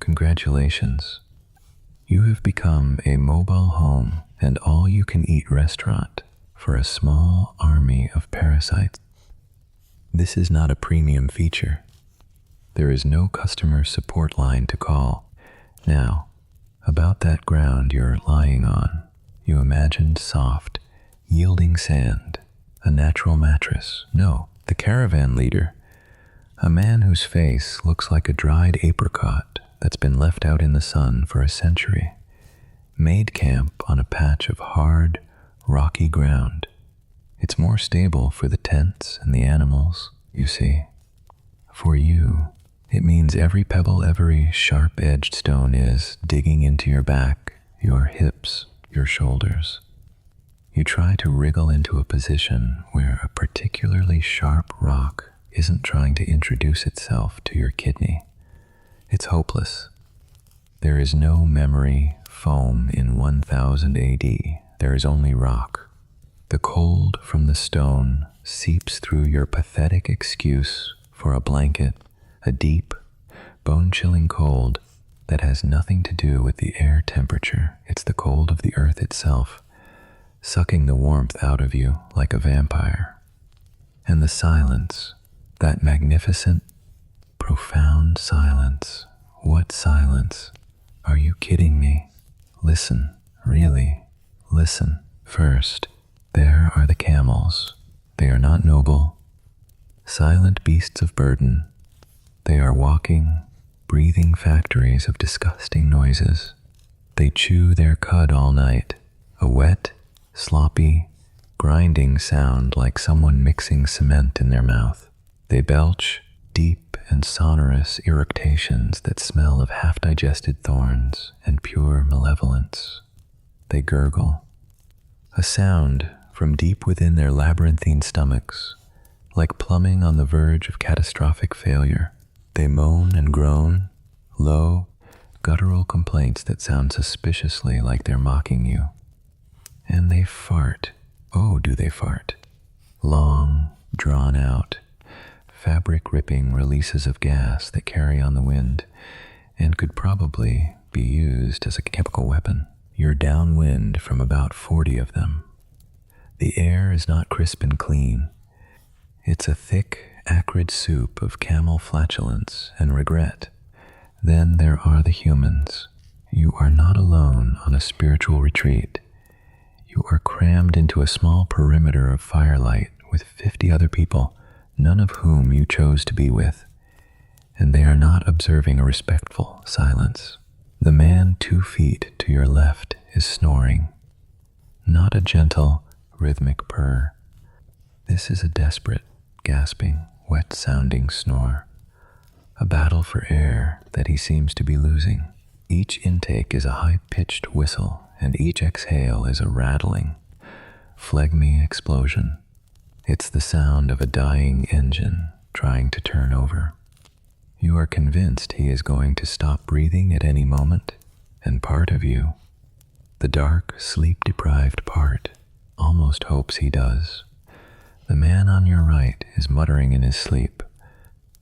Congratulations. You have become a mobile home and all-you-can-eat restaurant for a small army of parasites. This is not a premium feature. There is no customer support line to call. Now, about that ground you're lying on, you imagined soft, yielding sand, a natural mattress. No, the caravan leader, a man whose face looks like a dried apricot that's been left out in the sun for a century, made camp on a patch of hard, rocky ground. It's more stable for the tents and the animals, you see. For you, it means every pebble, every sharp-edged stone is digging into your back, your hips, your shoulders. You try to wriggle into a position where a particularly sharp rock isn't trying to introduce itself to your kidney. It's hopeless. There is no memory foam in 1000 AD. There is only rock. The cold from the stone seeps through your pathetic excuse for a blanket, a deep, bone-chilling cold that has nothing to do with the air temperature. It's the cold of the earth itself, sucking the warmth out of you like a vampire. And the silence, that magnificent, profound silence. What silence? Are you kidding me? Listen, really, listen. First, there are the camels. They are not noble, silent beasts of burden. They are walking, breathing factories of disgusting noises. They chew their cud all night, a wet, sloppy, grinding sound like someone mixing cement in their mouth. They belch deep and sonorous eructations that smell of half-digested thorns and pure malevolence. They gurgle, a sound from deep within their labyrinthine stomachs, like plumbing on the verge of catastrophic failure. They moan and groan, low, guttural complaints that sound suspiciously like they're mocking you. And they fart. Oh, do they fart. Long, drawn out, fabric-ripping releases of gas that carry on the wind and could probably be used as a chemical weapon. You're downwind from about 40 of them. The air is not crisp and clean. It's a thick, acrid soup of camel flatulence and regret. Then there are the humans. You are not alone on a spiritual retreat. You are crammed into a small perimeter of firelight with 50 other people, none of whom you chose to be with, and they are not observing a respectful silence. The man 2 feet to your left is snoring, not a gentle, rhythmic purr. This is a desperate, gasping, wet-sounding snore, a battle for air that he seems to be losing. Each intake is a high-pitched whistle, and each exhale is a rattling, phlegmy explosion. It's the sound of a dying engine trying to turn over. You are convinced he is going to stop breathing at any moment, and part of you, the dark, sleep-deprived part, almost hopes he does. The man on your right is muttering in his sleep,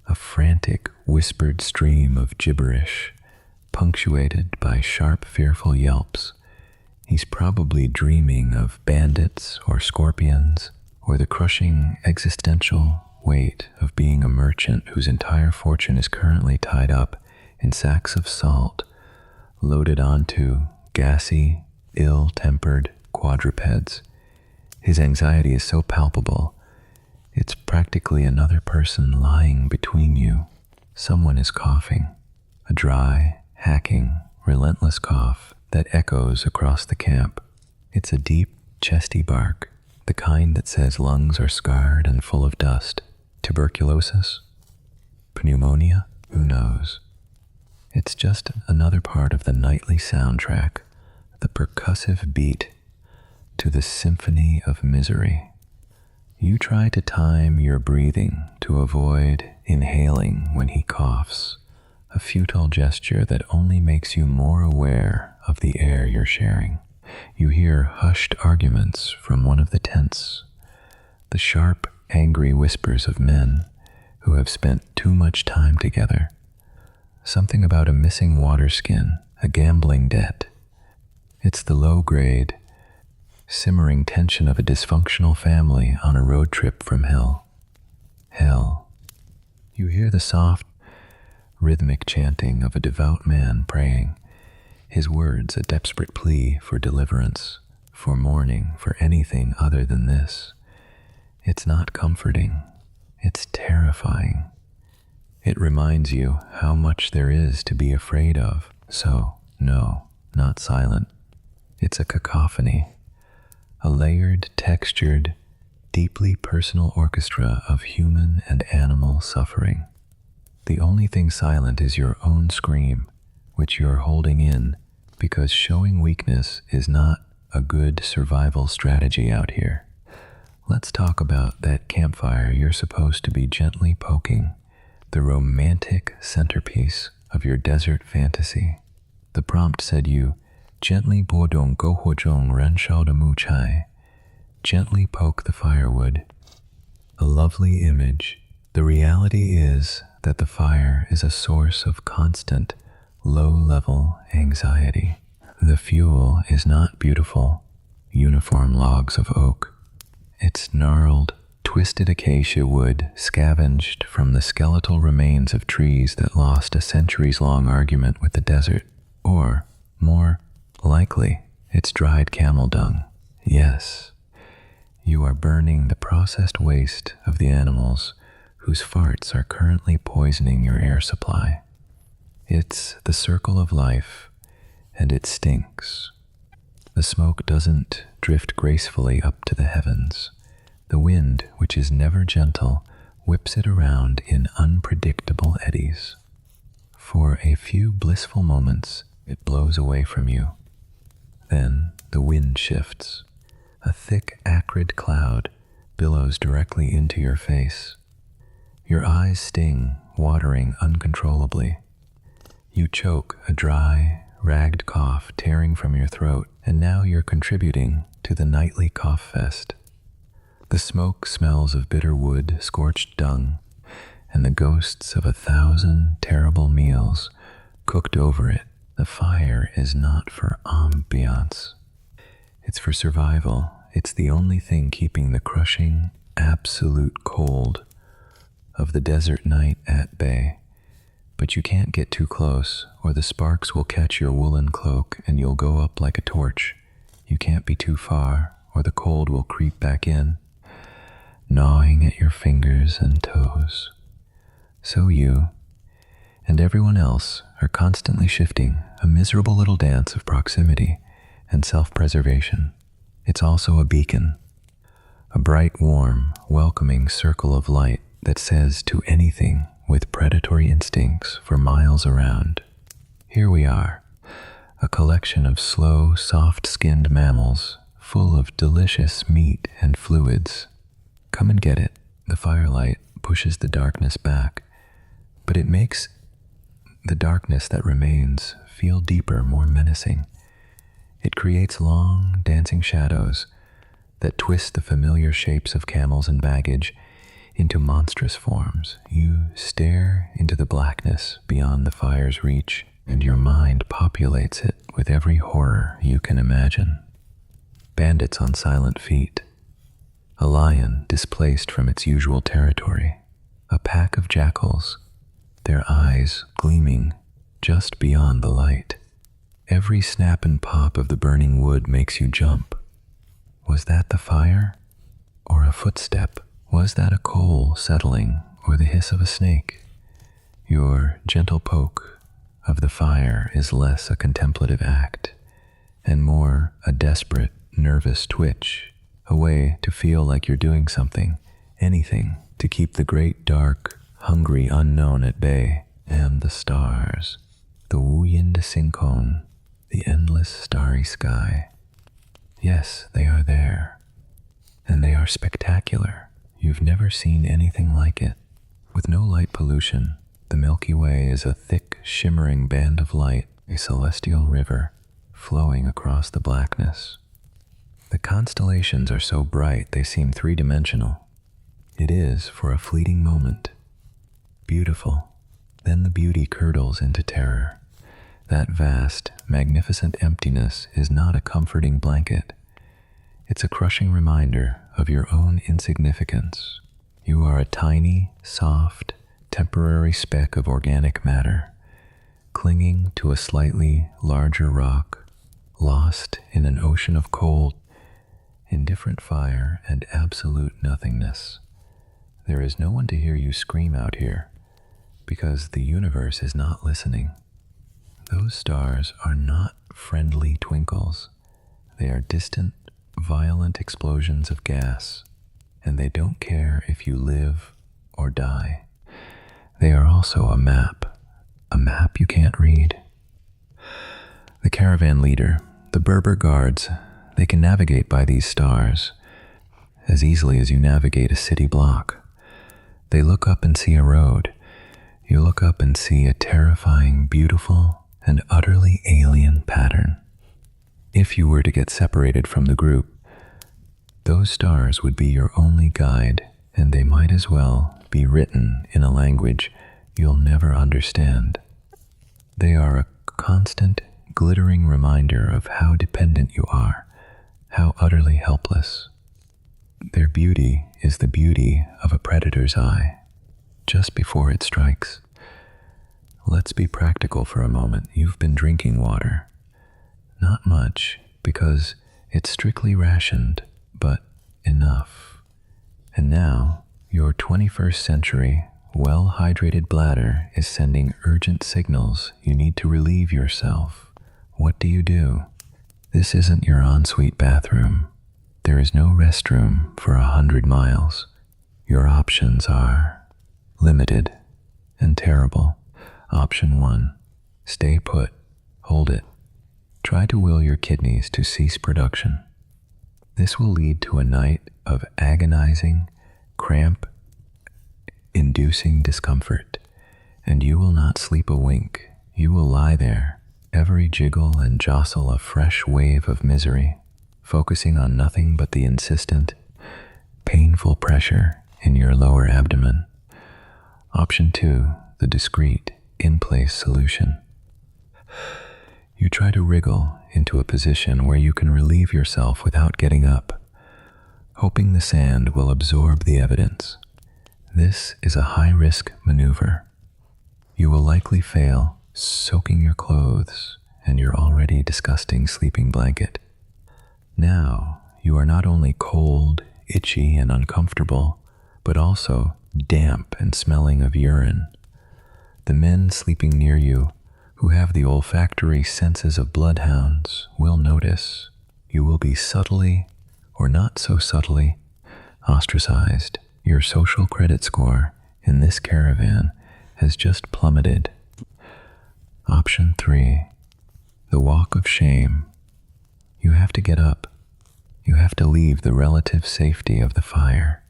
a frantic, whispered stream of gibberish, punctuated by sharp, fearful yelps. He's probably dreaming of bandits or scorpions, or the crushing existential weight of being a merchant whose entire fortune is currently tied up in sacks of salt, loaded onto gassy, ill-tempered quadrupeds. His anxiety is so palpable, it's practically another person lying between you. Someone is coughing, a dry, hacking, relentless cough that echoes across the camp. It's a deep, chesty bark, the kind that says lungs are scarred and full of dust. Tuberculosis? Pneumonia? Who knows? It's just another part of the nightly soundtrack, the percussive beat to the symphony of misery. You try to time your breathing to avoid inhaling when he coughs, a futile gesture that only makes you more aware of the air you're sharing. You hear hushed arguments from one of the tents, the sharp, angry whispers of men who have spent too much time together. Something about a missing water skin, a gambling debt. It's the low-grade, simmering tension of a dysfunctional family on a road trip from hell. Hell. You hear the soft, rhythmic chanting of a devout man praying, his words a desperate plea for deliverance, for mourning, for anything other than this. It's not comforting. It's terrifying. It reminds you how much there is to be afraid of. So, no, not silent. It's a cacophony, a layered, textured, deeply personal orchestra of human and animal suffering. The only thing silent is your own scream, which you're holding in, because showing weakness is not a good survival strategy out here. Let's talk about that campfire you're supposed to be gently poking, the romantic centerpiece of your desert fantasy. The prompt said you gently bodong gohojong renshao de mu chai, gently poke the firewood. A lovely image. The reality is that the fire is a source of constant, low-level anxiety. The fuel is not beautiful, uniform logs of oak. It's gnarled, twisted acacia wood scavenged from the skeletal remains of trees that lost a centuries-long argument with the desert. Or, more likely, it's dried camel dung. Yes, you are burning the processed waste of the animals whose farts are currently poisoning your air supply. It's the circle of life, and it stinks. The smoke doesn't drift gracefully up to the heavens. The wind, which is never gentle, whips it around in unpredictable eddies. For a few blissful moments, it blows away from you. Then the wind shifts. A thick, acrid cloud billows directly into your face. Your eyes sting, watering uncontrollably. You choke, a dry, ragged cough tearing from your throat, and now you're contributing to the nightly cough fest. The smoke smells of bitter wood, scorched dung, and the ghosts of 1,000 terrible meals cooked over it. The fire is not for ambiance. It's for survival. It's the only thing keeping the crushing, absolute cold of the desert night at bay. But you can't get too close, or the sparks will catch your woolen cloak and you'll go up like a torch. You can't be too far, or the cold will creep back in, gnawing at your fingers and toes. So you, and everyone else, are constantly shifting, a miserable little dance of proximity and self-preservation. It's also a beacon, a bright, warm, welcoming circle of light that says to anything with predatory instincts for miles around, here we are, a collection of slow, soft-skinned mammals full of delicious meat and fluids. Come and get it. The firelight pushes the darkness back, but it makes the darkness that remains feel deeper, more menacing. It creates long, dancing shadows that twist the familiar shapes of camels and baggage into monstrous forms. You stare into the blackness beyond the fire's reach, and your mind populates it with every horror you can imagine. Bandits on silent feet, a lion displaced from its usual territory, a pack of jackals, their eyes gleaming just beyond the light. Every snap and pop of the burning wood makes you jump. Was that the fire? Or a footstep? Was that a coal settling, or the hiss of a snake? Your gentle poke of the fire is less a contemplative act, and more a desperate, nervous twitch, a way to feel like you're doing something, anything, to keep the great, dark, hungry unknown at bay. And the stars, the Wu Yin de Sinkon, the endless starry sky. Yes, they are there, and they are spectacular. You've never seen anything like it. With no light pollution, the Milky Way is a thick, shimmering band of light, a celestial river flowing across the blackness. The constellations are so bright they seem three-dimensional. It is, for a fleeting moment, beautiful. Then the beauty curdles into terror. That vast, magnificent emptiness is not a comforting blanket. It's a crushing reminder of your own insignificance. You are a tiny, soft, temporary speck of organic matter, clinging to a slightly larger rock, lost in an ocean of cold, indifferent fire and absolute nothingness. There is no one to hear you scream out here, because the universe is not listening. Those stars are not friendly twinkles. They are distant, violent explosions of gas, and they don't care if you live or die. They are also a map you can't read. The caravan leader, the Berber guards, they can navigate by these stars as easily as you navigate a city block. They look up and see a road. You look up and see a terrifying, beautiful, and utterly alien pattern. If you were to get separated from the group, those stars would be your only guide, and they might as well be written in a language you'll never understand. They are a constant, glittering reminder of how dependent you are, how utterly helpless. Their beauty is the beauty of a predator's eye, just before it strikes. Let's be practical for a moment. You've been drinking water. Not much, because it's strictly rationed, but enough. And now, your 21st century, well-hydrated bladder is sending urgent signals you need to relieve yourself. What do? This isn't your ensuite bathroom. There is no restroom for 100 miles. Your options are limited and terrible. Option 1, stay put, hold it. Try to will your kidneys to cease production. This will lead to a night of agonizing, cramp-inducing discomfort, and you will not sleep a wink. You will lie there, every jiggle and jostle a fresh wave of misery, focusing on nothing but the insistent, painful pressure in your lower abdomen. Option 2, the discreet, in-place solution. You try to wriggle into a position where you can relieve yourself without getting up, hoping the sand will absorb the evidence. This is a high-risk maneuver. You will likely fail, soaking your clothes and your already disgusting sleeping blanket. Now, you are not only cold, itchy, and uncomfortable, but also damp and smelling of urine. The men sleeping near you, who have the olfactory senses of bloodhounds, will notice. You will be subtly, or not so subtly, ostracized. Your social credit score in this caravan has just plummeted. Option 3, the walk of shame. You have to get up. You have to leave the relative safety of the fire.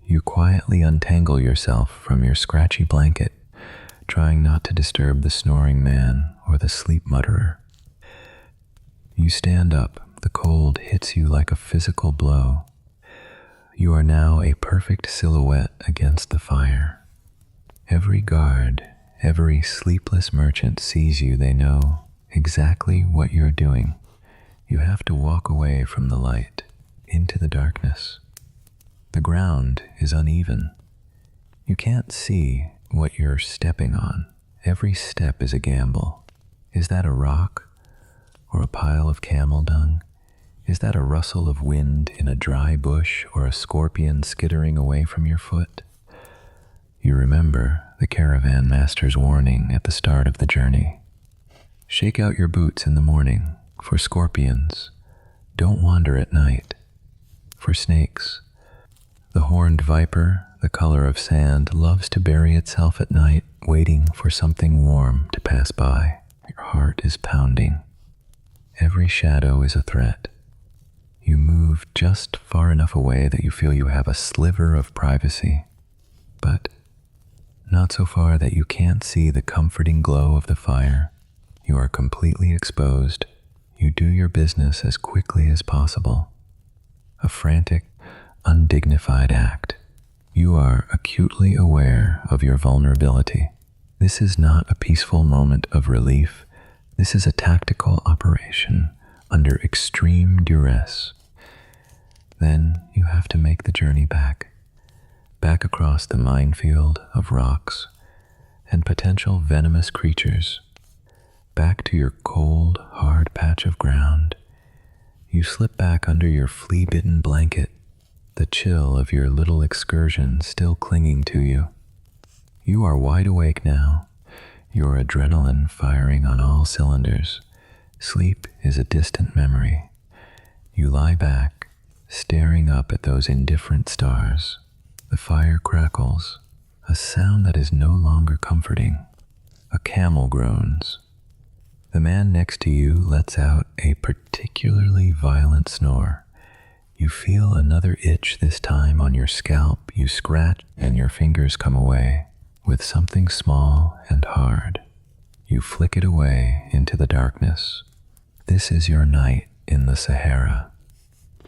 You quietly untangle yourself from your scratchy blanket, trying not to disturb the snoring man or the sleep mutterer. You stand up. The cold hits you like a physical blow. You are now a perfect silhouette against the fire. Every guard, every sleepless merchant sees you. They know exactly what you're doing. You have to walk away from the light, into the darkness. The ground is uneven. You can't see what you're stepping on. Every step is a gamble. Is that a rock or a pile of camel dung? Is that a rustle of wind in a dry bush or a scorpion skittering away from your foot? You remember the caravan master's warning at the start of the journey. Shake out your boots in the morning for scorpions. Don't wander at night. For snakes. The horned viper, the color of sand, loves to bury itself at night, waiting for something warm to pass by. Your heart is pounding. Every shadow is a threat. You move just far enough away that you feel you have a sliver of privacy, but not so far that you can't see the comforting glow of the fire. You are completely exposed. You do your business as quickly as possible. A frantic, undignified act. You are acutely aware of your vulnerability. This is not a peaceful moment of relief. This is a tactical operation under extreme duress. Then you have to make the journey back across the minefield of rocks and potential venomous creatures, back to your cold, hard patch of ground. You slip back under your flea-bitten blanket, the chill of your little excursion still clinging to you. You are wide awake now, your adrenaline firing on all cylinders. Sleep is a distant memory. You lie back, staring up at those indifferent stars. The fire crackles, a sound that is no longer comforting. A camel groans. The man next to you lets out a particularly violent snore. You feel another itch, this time on your scalp. You scratch and your fingers come away with something small and hard. You flick it away into the darkness. This is your night in the Sahara.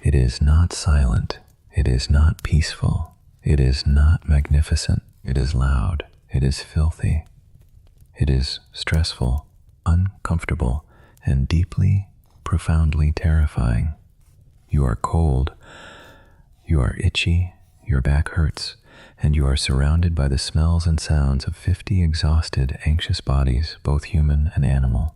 It is not silent. It is not peaceful. It is not magnificent. It is loud. It is filthy. It is stressful, uncomfortable, and deeply, profoundly terrifying. You are cold. You are itchy. Your back hurts. And you are surrounded by the smells and sounds of 50 exhausted, anxious bodies, both human and animal.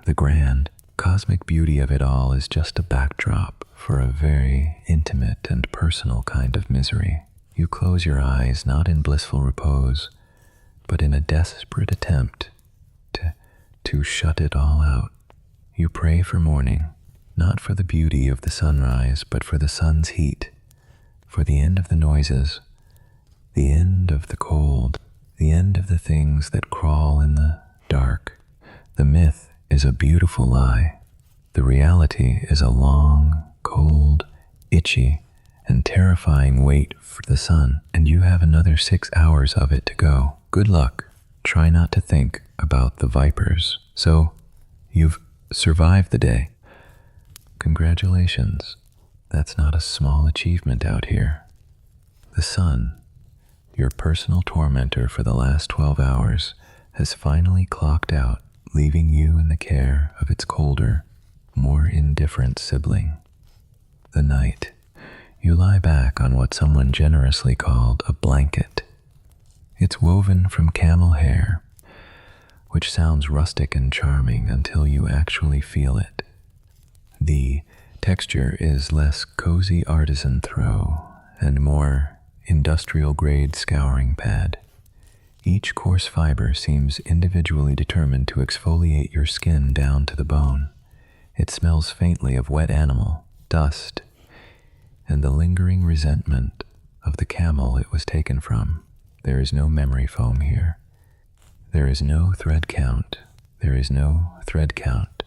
The grand, cosmic beauty of it all is just a backdrop for a very intimate and personal kind of misery. You close your eyes not in blissful repose, but in a desperate attempt to shut it all out. You pray for morning, not for the beauty of the sunrise, but for the sun's heat, for the end of the noises, the end of the cold, the end of the things that crawl in the dark. The myth is a beautiful lie. The reality is a long, cold, itchy, and terrifying wait for the sun, and you have another 6 hours of it to go. Good luck. Try not to think about the vipers. So, you've survived the day. Congratulations. That's not a small achievement out here. The sun, your personal tormentor for the last 12 hours, has finally clocked out, leaving you in the care of its colder, more indifferent sibling. The night. You lie back on what someone generously called a blanket. It's woven from camel hair, which sounds rustic and charming until you actually feel it. The texture is less cozy artisan throw and more industrial-grade scouring pad. Each coarse fiber seems individually determined to exfoliate your skin down to the bone. It smells faintly of wet animal, dust, and the lingering resentment of the camel it was taken from. There is no memory foam here. There is no thread count. There is no thread count.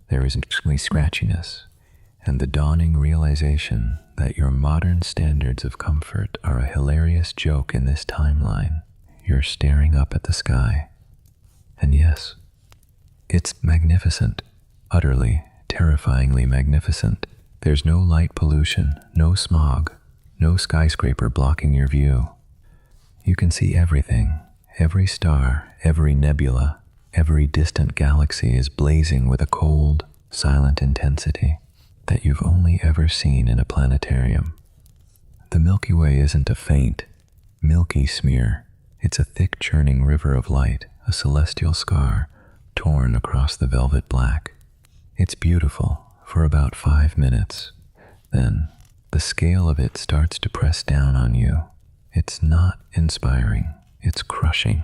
There is only scratchiness and the dawning realization that your modern standards of comfort are a hilarious joke in this timeline. you're staring up at the sky. And yes, it's magnificent, utterly, terrifyingly magnificent. There's no light pollution, no smog, no skyscraper blocking your view. You can see everything. Every star, every nebula, every distant galaxy is blazing with a cold, silent intensity that you've only ever seen in a planetarium. The Milky Way isn't a faint, milky smear. It's a thick churning river of light, a celestial scar torn across the velvet black. It's beautiful for about 5 minutes. Then the scale of it starts to press down on you. It's not inspiring, it's crushing.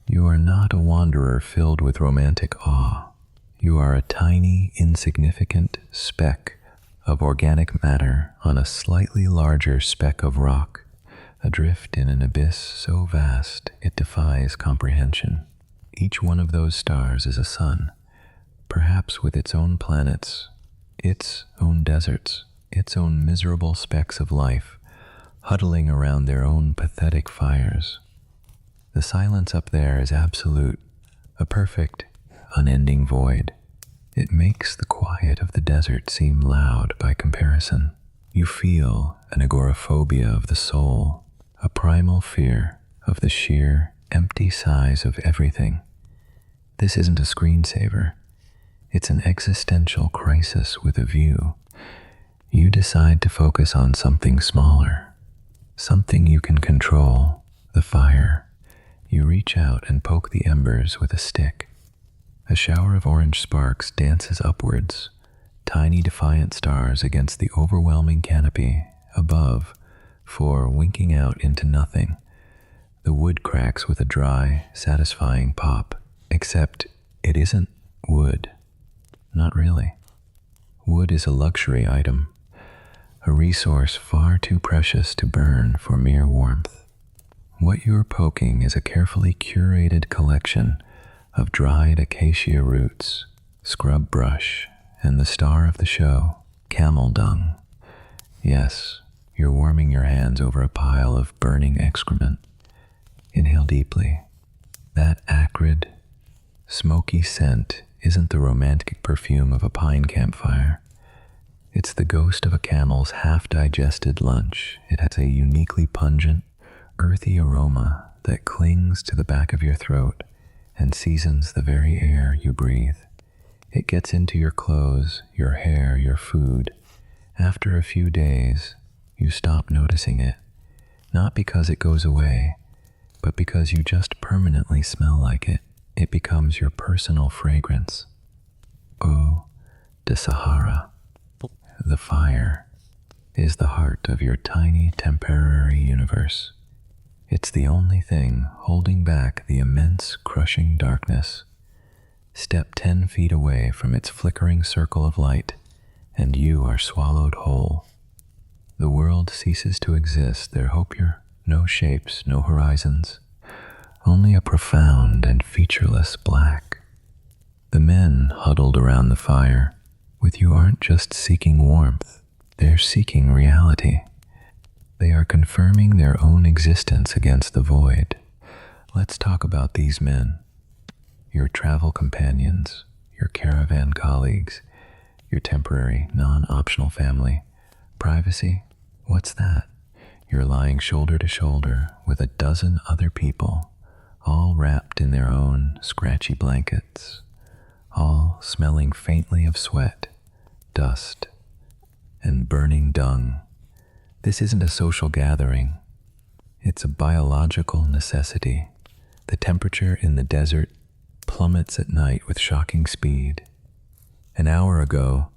You are not a wanderer filled with romantic awe. You are a tiny, insignificant speck of organic matter on a slightly larger speck of rock, adrift in an abyss so vast it defies comprehension. Each one of those stars is a sun, perhaps with its own planets, its own deserts, its own miserable specks of life, huddling around their own pathetic fires. The silence up there is absolute, a perfect, unending void. It makes the quiet of the desert seem loud by comparison. You feel an agoraphobia of the soul, a primal fear of the sheer, empty size of everything. This isn't a screensaver. It's an existential crisis with a view. You decide to focus on something smaller, something you can control, the fire. You reach out and poke the embers with a stick. A shower of orange sparks dances upwards, tiny defiant stars against the overwhelming canopy above, for winking out into nothing. The wood cracks with a dry, satisfying pop, except it isn't wood. Not really. Wood is a luxury item, a resource far too precious to burn for mere warmth. What you're poking is a carefully curated collection of dried acacia roots, scrub brush, and the star of the show, camel dung. Yes, you're warming your hands over a pile of burning excrement. Inhale deeply. That acrid, smoky scent isn't the romantic perfume of a pine campfire. It's the ghost of a camel's half-digested lunch. It has a uniquely pungent, earthy aroma that clings to the back of your throat and seasons the very air you breathe. It gets into your clothes, your hair, your food. After a few days, you stop noticing it, not because it goes away, but because you just permanently smell like it. It becomes your personal fragrance. Eau de Sahara. The fire is the heart of your tiny temporary universe. It's the only thing holding back the immense crushing darkness. Step 10 feet away from its flickering circle of light, and you are swallowed whole. The world ceases to exist. There hope you're no shapes, no horizons, only a profound and featureless black. The men huddled around the fire with you aren't just seeking warmth, they're seeking reality. They are confirming their own existence against the void. Let's talk about these men. Your travel companions, your caravan colleagues, your temporary, non-optional family. Privacy? What's that? You're lying shoulder to shoulder with a dozen other people, all wrapped in their own scratchy blankets, all smelling faintly of sweat, dust, and burning dung. This isn't a social gathering. It's a biological necessity. The temperature in the desert plummets at night with shocking speed. An hour ago,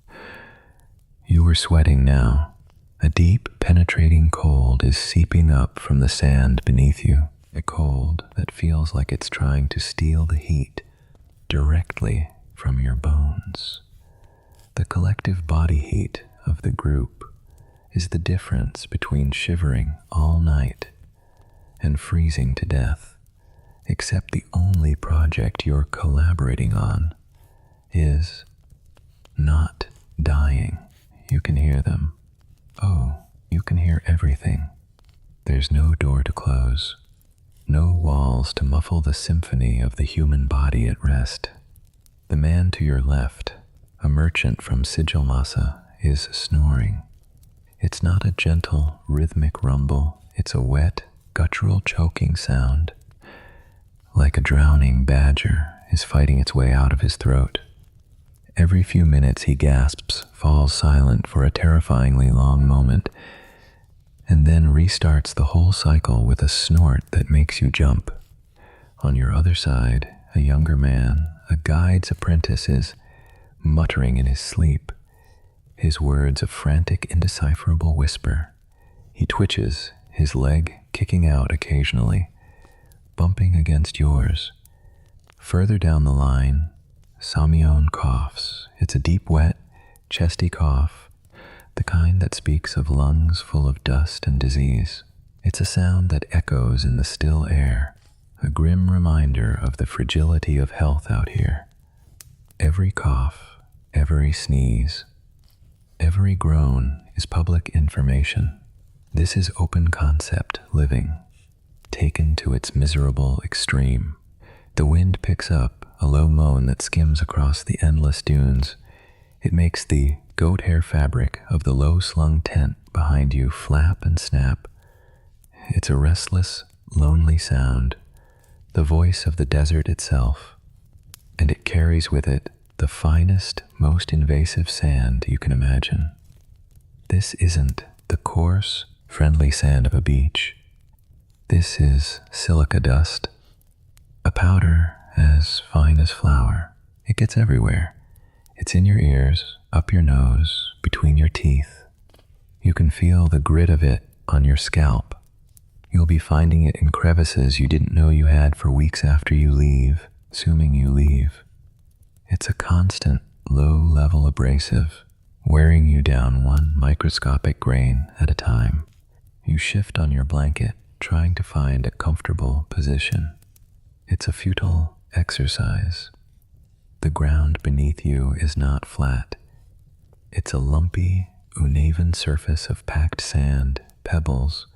you were sweating now. A deep, penetrating cold is seeping up from the sand beneath you. A cold that feels like it's trying to steal the heat directly from your bones. The collective body heat of the group is the difference between shivering all night and freezing to death, except the only project you're collaborating on is not dying. You can hear them. Oh, you can hear everything. There's no door to close. No walls to muffle the symphony of the human body at rest. The man to your left, a merchant from Sigilmasa, is snoring. It's not a gentle, rhythmic rumble, it's a wet, guttural choking sound, like a drowning badger is fighting its way out of his throat. Every few minutes he gasps, falls silent for a terrifyingly long moment, and then restarts the whole cycle with a snort that makes you jump. On your other side, a younger man, a guide's apprentice, is muttering in his sleep, his words a frantic, indecipherable whisper. He twitches, his leg kicking out occasionally, bumping against yours. Further down the line, Samion coughs. It's a deep, wet, chesty cough, the kind that speaks of lungs full of dust and disease. It's a sound that echoes in the still air, a grim reminder of the fragility of health out here. Every cough, every sneeze, every groan is public information. This is open concept living, taken to its miserable extreme. The wind picks up, a low moan that skims across the endless dunes. It makes the goat hair fabric of the low-slung tent behind you flap and snap. It's a restless, lonely sound, the voice of the desert itself, and it carries with it the finest, most invasive sand you can imagine. This isn't the coarse, friendly sand of a beach. This is silica dust, a powder as fine as flour. It gets everywhere. It's in your ears, up your nose, between your teeth. You can feel the grit of it on your scalp. You'll be finding it in crevices you didn't know you had for weeks after you leave, assuming you leave. It's a constant, low-level abrasive, wearing you down one microscopic grain at a time. You shift on your blanket, trying to find a comfortable position. It's a futile exercise. The ground beneath you is not flat. It's a lumpy, uneven surface of packed sand, pebbles,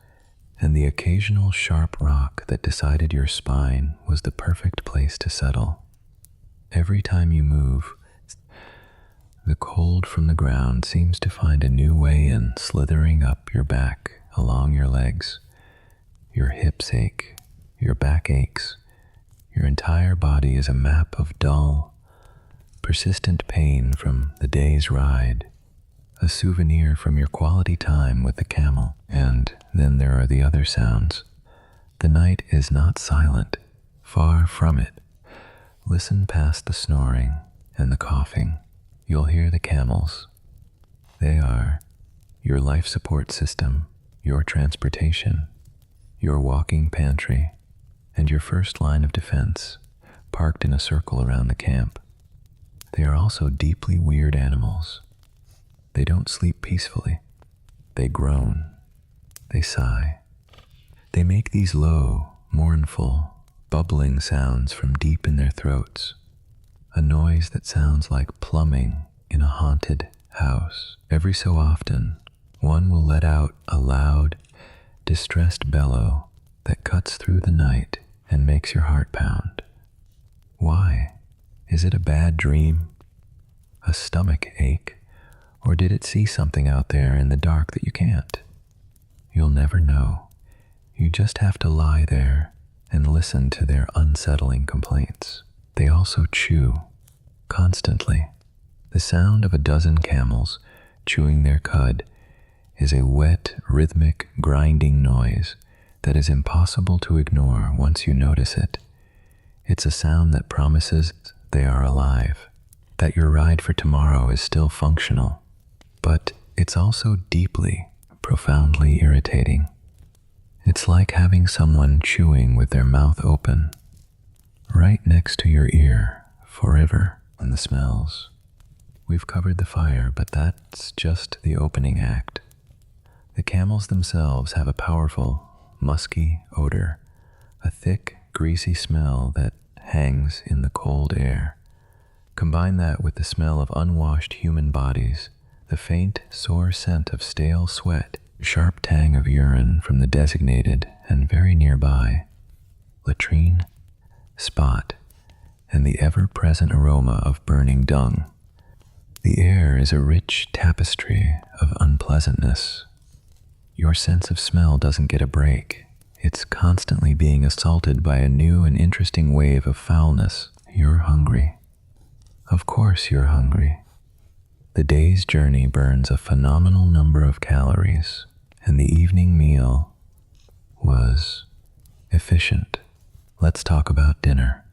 and the occasional sharp rock that decided your spine was the perfect place to settle. Every time you move, the cold from the ground seems to find a new way in, slithering up your back, along your legs. Your hips ache, your back aches. Your entire body is a map of dull, persistent pain from the day's ride, a souvenir from your quality time with the camel. And then there are the other sounds. The night is not silent, far from it. Listen past the snoring and the coughing. You'll hear the camels. They are your life support system, your transportation, your walking pantry, and your first line of defense, parked in a circle around the camp. They are also deeply weird animals. They don't sleep peacefully. They groan. They sigh. They make these low, mournful, bubbling sounds from deep in their throats, a noise that sounds like plumbing in a haunted house. Every so often, one will let out a loud, distressed bellow that cuts through the night and makes your heart pound. Why? Is it a bad dream? A stomach ache? Or did it see something out there in the dark that you can't? You'll never know. You just have to lie there and listen to their unsettling complaints. They also chew, constantly. The sound of a dozen camels chewing their cud is a wet, rhythmic, grinding noise that is impossible to ignore once you notice it. It's a sound that promises they are alive, that your ride for tomorrow is still functional. But it's also deeply, profoundly irritating. It's like having someone chewing with their mouth open, right next to your ear, forever. And the smells. We've covered the fire, but that's just the opening act. The camels themselves have a powerful, musky odor, a thick, greasy smell that hangs in the cold air. Combine that with the smell of unwashed human bodies, the faint, sore scent of stale sweat, sharp tang of urine from the designated and very nearby. latrine, spot, and the ever-present aroma of burning dung. The air is a rich tapestry of unpleasantness. Your sense of smell doesn't get a break. It's constantly being assaulted by a new and interesting wave of foulness. You're hungry. Of course you're hungry. The day's journey burns a phenomenal number of calories, and the evening meal was efficient. Let's talk about dinner.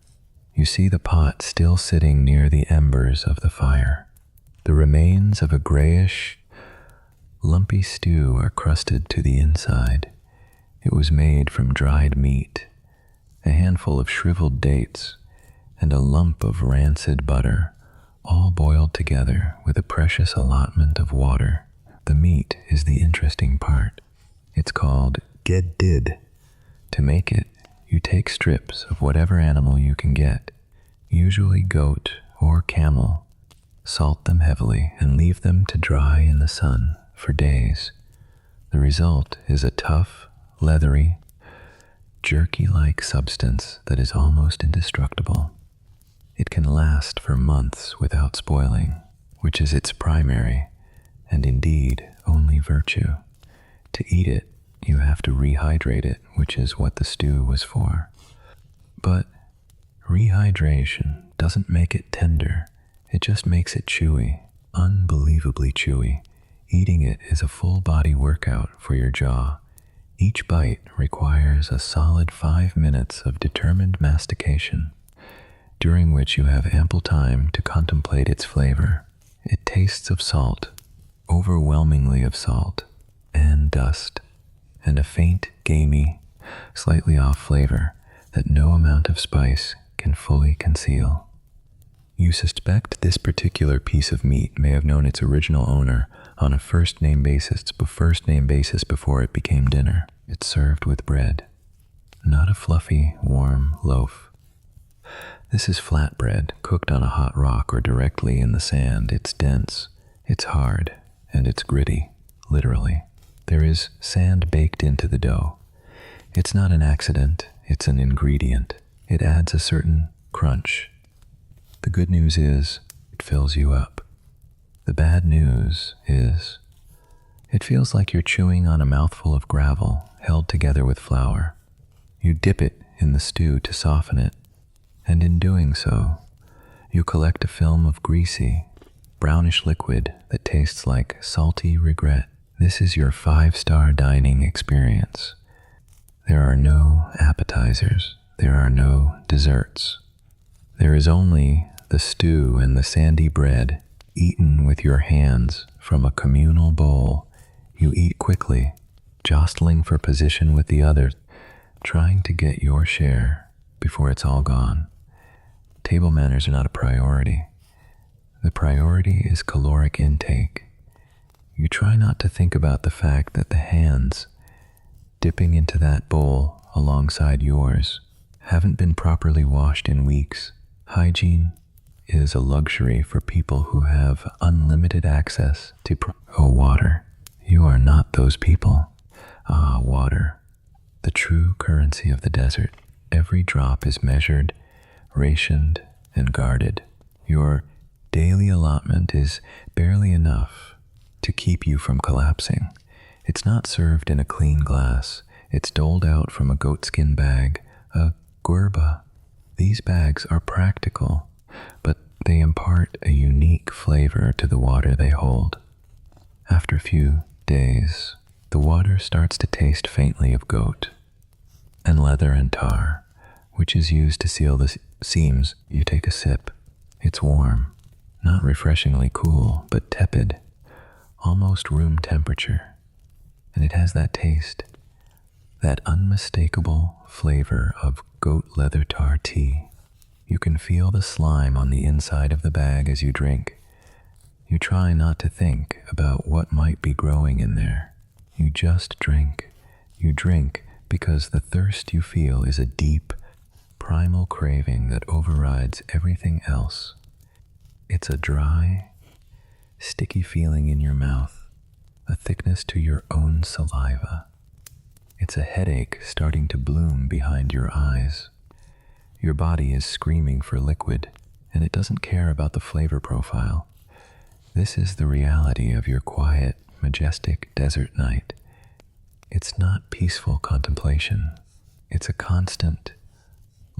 You see the pot still sitting near the embers of the fire. The remains of a grayish, lumpy stew are crusted to the inside. It was made from dried meat, a handful of shriveled dates, and a lump of rancid butter, all boiled together with a precious allotment of water. The meat is the interesting part. It's called gedid. To make it, you take strips of whatever animal you can get, usually goat or camel, salt them heavily, and leave them to dry in the sun for days. The result is a tough, leathery, jerky-like substance that is almost indestructible. It can last for months without spoiling, which is its primary, and indeed only virtue. To eat it, you have to rehydrate it, which is what the stew was for. But rehydration doesn't make it tender, it just makes it chewy, unbelievably chewy. Eating it is a full-body workout for your jaw. Each bite requires a solid 5 minutes of determined mastication, during which you have ample time to contemplate its flavor. It tastes of salt, overwhelmingly of salt, and dust, and a faint, gamey, slightly off flavor that no amount of spice can fully conceal. You suspect this particular piece of meat may have known its original owner on a first-name basis before it became dinner. It's served with bread, not a fluffy, warm loaf. This is flatbread cooked on a hot rock or directly in the sand. It's dense, it's hard, and it's gritty, literally. There is sand baked into the dough. It's not an accident, it's an ingredient. It adds a certain crunch. The good news is, it fills you up. The bad news is, it feels like you're chewing on a mouthful of gravel held together with flour. You dip it in the stew to soften it, and in doing so, you collect a film of greasy, brownish liquid that tastes like salty regret. This is your 5-star dining experience. There are no appetizers. There are no desserts. There is only the stew and the sandy bread, eaten with your hands from a communal bowl. You eat quickly, jostling for position with the others, trying to get your share before it's all gone. Table manners are not a priority. The priority is caloric intake. You try not to think about the fact that the hands dipping into that bowl alongside yours haven't been properly washed in weeks. Hygiene is a luxury for people who have unlimited access to water. You are not those people. Water, the true currency of the desert. Every drop is measured, rationed, and guarded. Your daily allotment is barely enough to keep you from collapsing. It's not served in a clean glass. It's doled out from a goatskin bag, a gurba. These bags are practical, but they impart a unique flavor to the water they hold. After a few days, the water starts to taste faintly of goat and leather and tar, which is used to seal the seams. You take a sip. It's warm, not refreshingly cool, but tepid, almost room temperature. And it has that taste, that unmistakable flavor of goat leather tar tea. You can feel the slime on the inside of the bag as you drink. You try not to think about what might be growing in there. You just drink. You drink because the thirst you feel is a deep, primal craving that overrides everything else. It's a dry, sticky feeling in your mouth, a thickness to your own saliva. It's a headache starting to bloom behind your eyes. Your body is screaming for liquid, and it doesn't care about the flavor profile. This is the reality of your quiet, majestic desert night. It's not peaceful contemplation. It's a constant,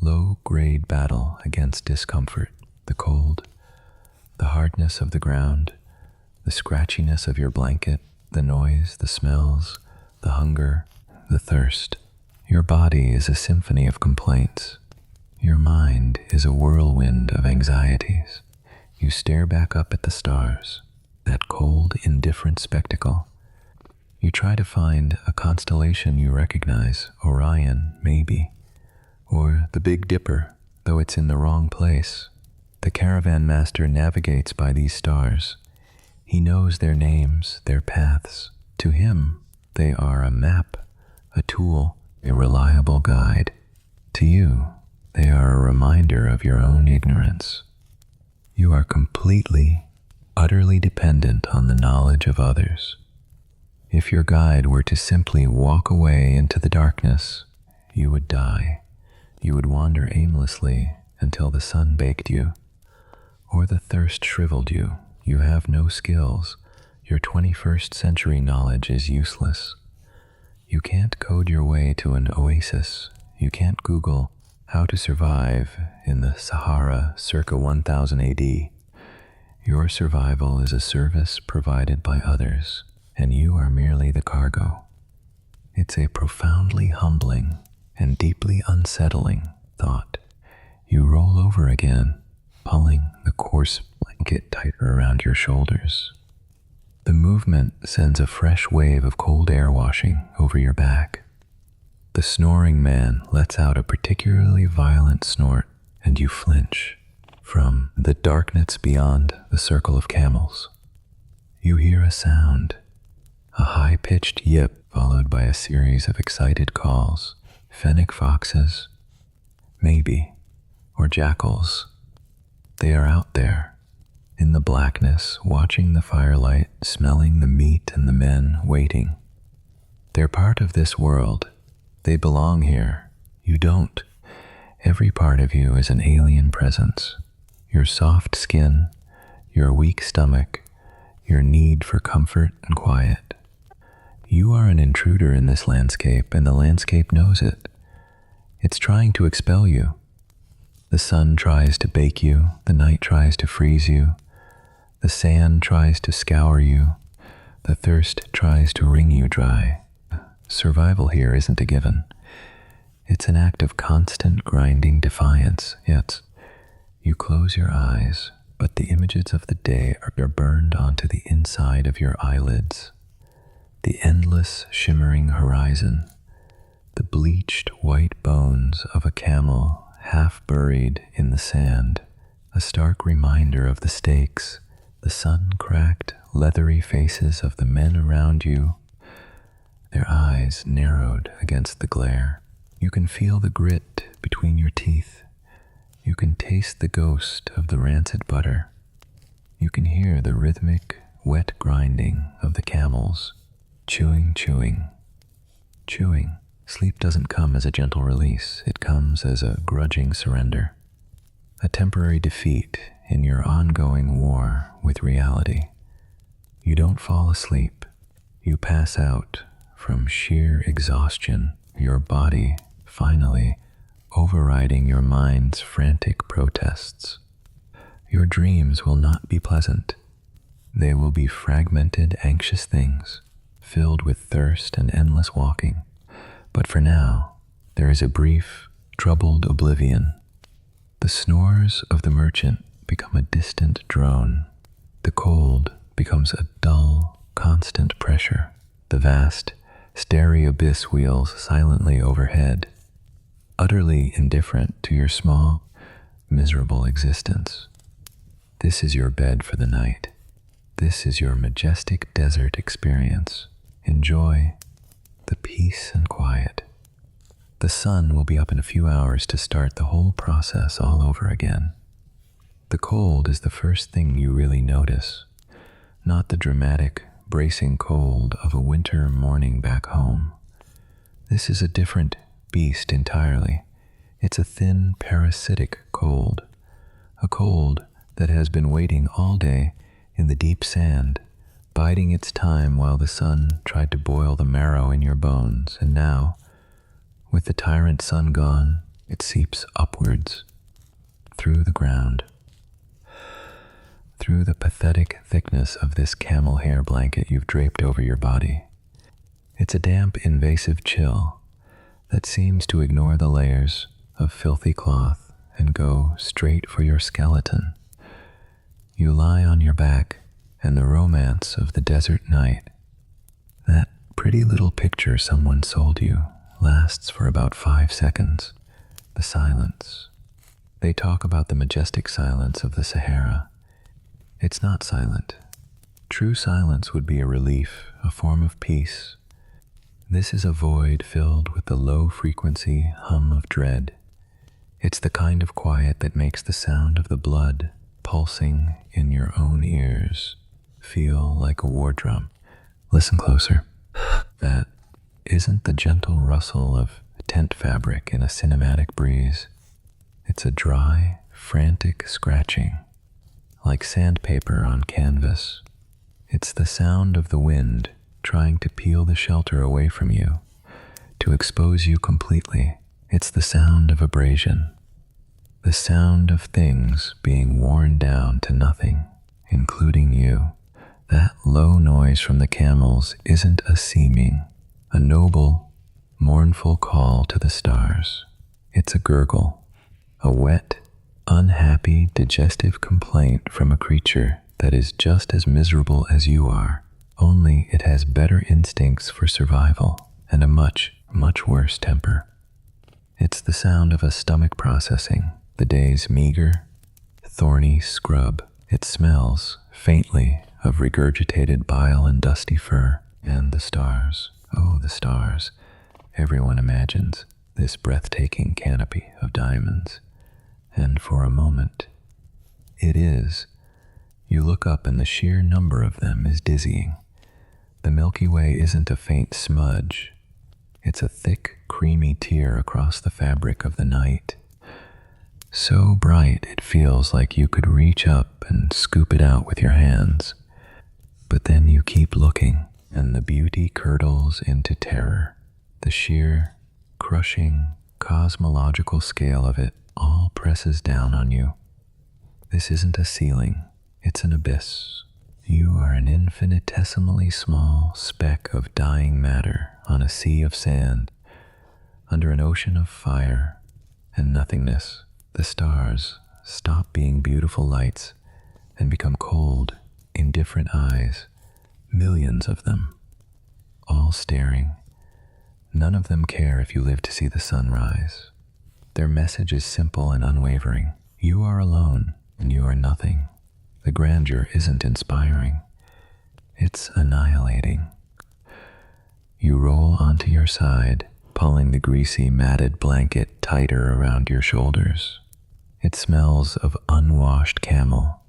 low-grade battle against discomfort, the cold, the hardness of the ground, the scratchiness of your blanket, the noise, the smells, the hunger, the thirst. Your body is a symphony of complaints. Your mind is a whirlwind of anxieties. You stare back up at the stars, that cold, indifferent spectacle. You try to find a constellation you recognize, Orion, maybe, or the Big Dipper, though it's in the wrong place. The caravan master navigates by these stars. He knows their names, their paths. To him, they are a map, a tool, a reliable guide. To you, they are a reminder of your own ignorance. You are completely, utterly dependent on the knowledge of others. If your guide were to simply walk away into the darkness, you would die. You would wander aimlessly until the sun baked you, or the thirst shriveled you. You have no skills. Your 21st century knowledge is useless. You can't code your way to an oasis. You can't Google how to survive in the Sahara circa 1000 AD. Your survival is a service provided by others, and you are merely the cargo. It's a profoundly humbling and deeply unsettling thought. You roll over again, pulling the coarse blanket tighter around your shoulders. The movement sends a fresh wave of cold air washing over your back. The snoring man lets out a particularly violent snort, and you flinch from the darkness beyond the circle of camels. You hear a sound, a high-pitched yip followed by a series of excited calls. Fennec foxes, maybe, or jackals. They are out there, in the blackness, watching the firelight, smelling the meat and the men waiting. They're part of this world. They belong here. You don't. Every part of you is an alien presence. Your soft skin, your weak stomach, your need for comfort and quiet. You are an intruder in this landscape, and the landscape knows it. It's trying to expel you. The sun tries to bake you, the night tries to freeze you, the sand tries to scour you, the thirst tries to wring you dry. Survival here isn't a given. It's an act of constant grinding defiance, yet you close your eyes, but the images of the day are burned onto the inside of your eyelids. The endless shimmering horizon, the bleached white bones of a camel half buried in the sand, a stark reminder of the stakes, the sun-cracked, leathery faces of the men around you, their eyes narrowed against the glare. You can feel the grit between your teeth. You can taste the ghost of the rancid butter. You can hear the rhythmic, wet grinding of the camels. Chewing. Sleep doesn't come as a gentle release. It comes as a grudging surrender, a temporary defeat in your ongoing war with reality. You don't fall asleep. You pass out from sheer exhaustion, your body finally overriding your mind's frantic protests. Your dreams will not be pleasant. They will be fragmented, anxious things, filled with thirst and endless walking. But for now, there is a brief, troubled oblivion. The snores of the merchant become a distant drone. The cold becomes a dull, constant pressure. The vast, starry abyss wheels silently overhead, utterly indifferent to your small, miserable existence. This is your bed for the night. This is your majestic desert experience. Enjoy the peace and quiet. The sun will be up in a few hours to start the whole process all over again. The cold is the first thing you really notice, not the dramatic, bracing cold of a winter morning back home. This is a different beast entirely. It's a thin, parasitic cold. A cold that has been waiting all day in the deep sand, biding its time while the sun tried to boil the marrow in your bones, and now, with the tyrant sun gone, it seeps upwards, through the ground, through the pathetic thickness of this camel hair blanket you've draped over your body. It's a damp, invasive chill that seems to ignore the layers of filthy cloth and go straight for your skeleton. You lie on your back, and the romance of the desert night, that pretty little picture someone sold you, lasts for about 5 seconds. The silence. They talk about the majestic silence of the Sahara. It's not silent. True silence would be a relief, a form of peace. This is a void filled with the low-frequency hum of dread. It's the kind of quiet that makes the sound of the blood pulsing in your own ears feel like a war drum. Listen closer. That isn't the gentle rustle of tent fabric in a cinematic breeze. It's a dry, frantic scratching, like sandpaper on canvas. It's the sound of the wind trying to peel the shelter away from you, to expose you completely. It's the sound of abrasion, the sound of things being worn down to nothing, including you. That low noise from the camels isn't a seeming, a noble, mournful call to the stars. It's a gurgle, a wet, unhappy, digestive complaint from a creature that is just as miserable as you are, only it has better instincts for survival and a much, much worse temper. It's the sound of a stomach processing the day's meager, thorny scrub. It smells, faintly, of regurgitated bile and dusty fur. And the stars, oh, the stars. Everyone imagines this breathtaking canopy of diamonds. And for a moment, it is. You look up and the sheer number of them is dizzying. The Milky Way isn't a faint smudge. It's a thick, creamy tear across the fabric of the night. So bright it feels like you could reach up and scoop it out with your hands. But then you keep looking, and the beauty curdles into terror. The sheer, crushing, cosmological scale of it all presses down on you. This isn't a ceiling, it's an abyss. You are an infinitesimally small speck of dying matter on a sea of sand, under an ocean of fire and nothingness. The stars stop being beautiful lights and become cold, indifferent eyes, millions of them, all staring. None of them care if you live to see the sun rise. Their message is simple and unwavering. You are alone, and you are nothing. The grandeur isn't inspiring. It's annihilating. You roll onto your side, pulling the greasy, matted blanket tighter around your shoulders. It smells of unwashed camel,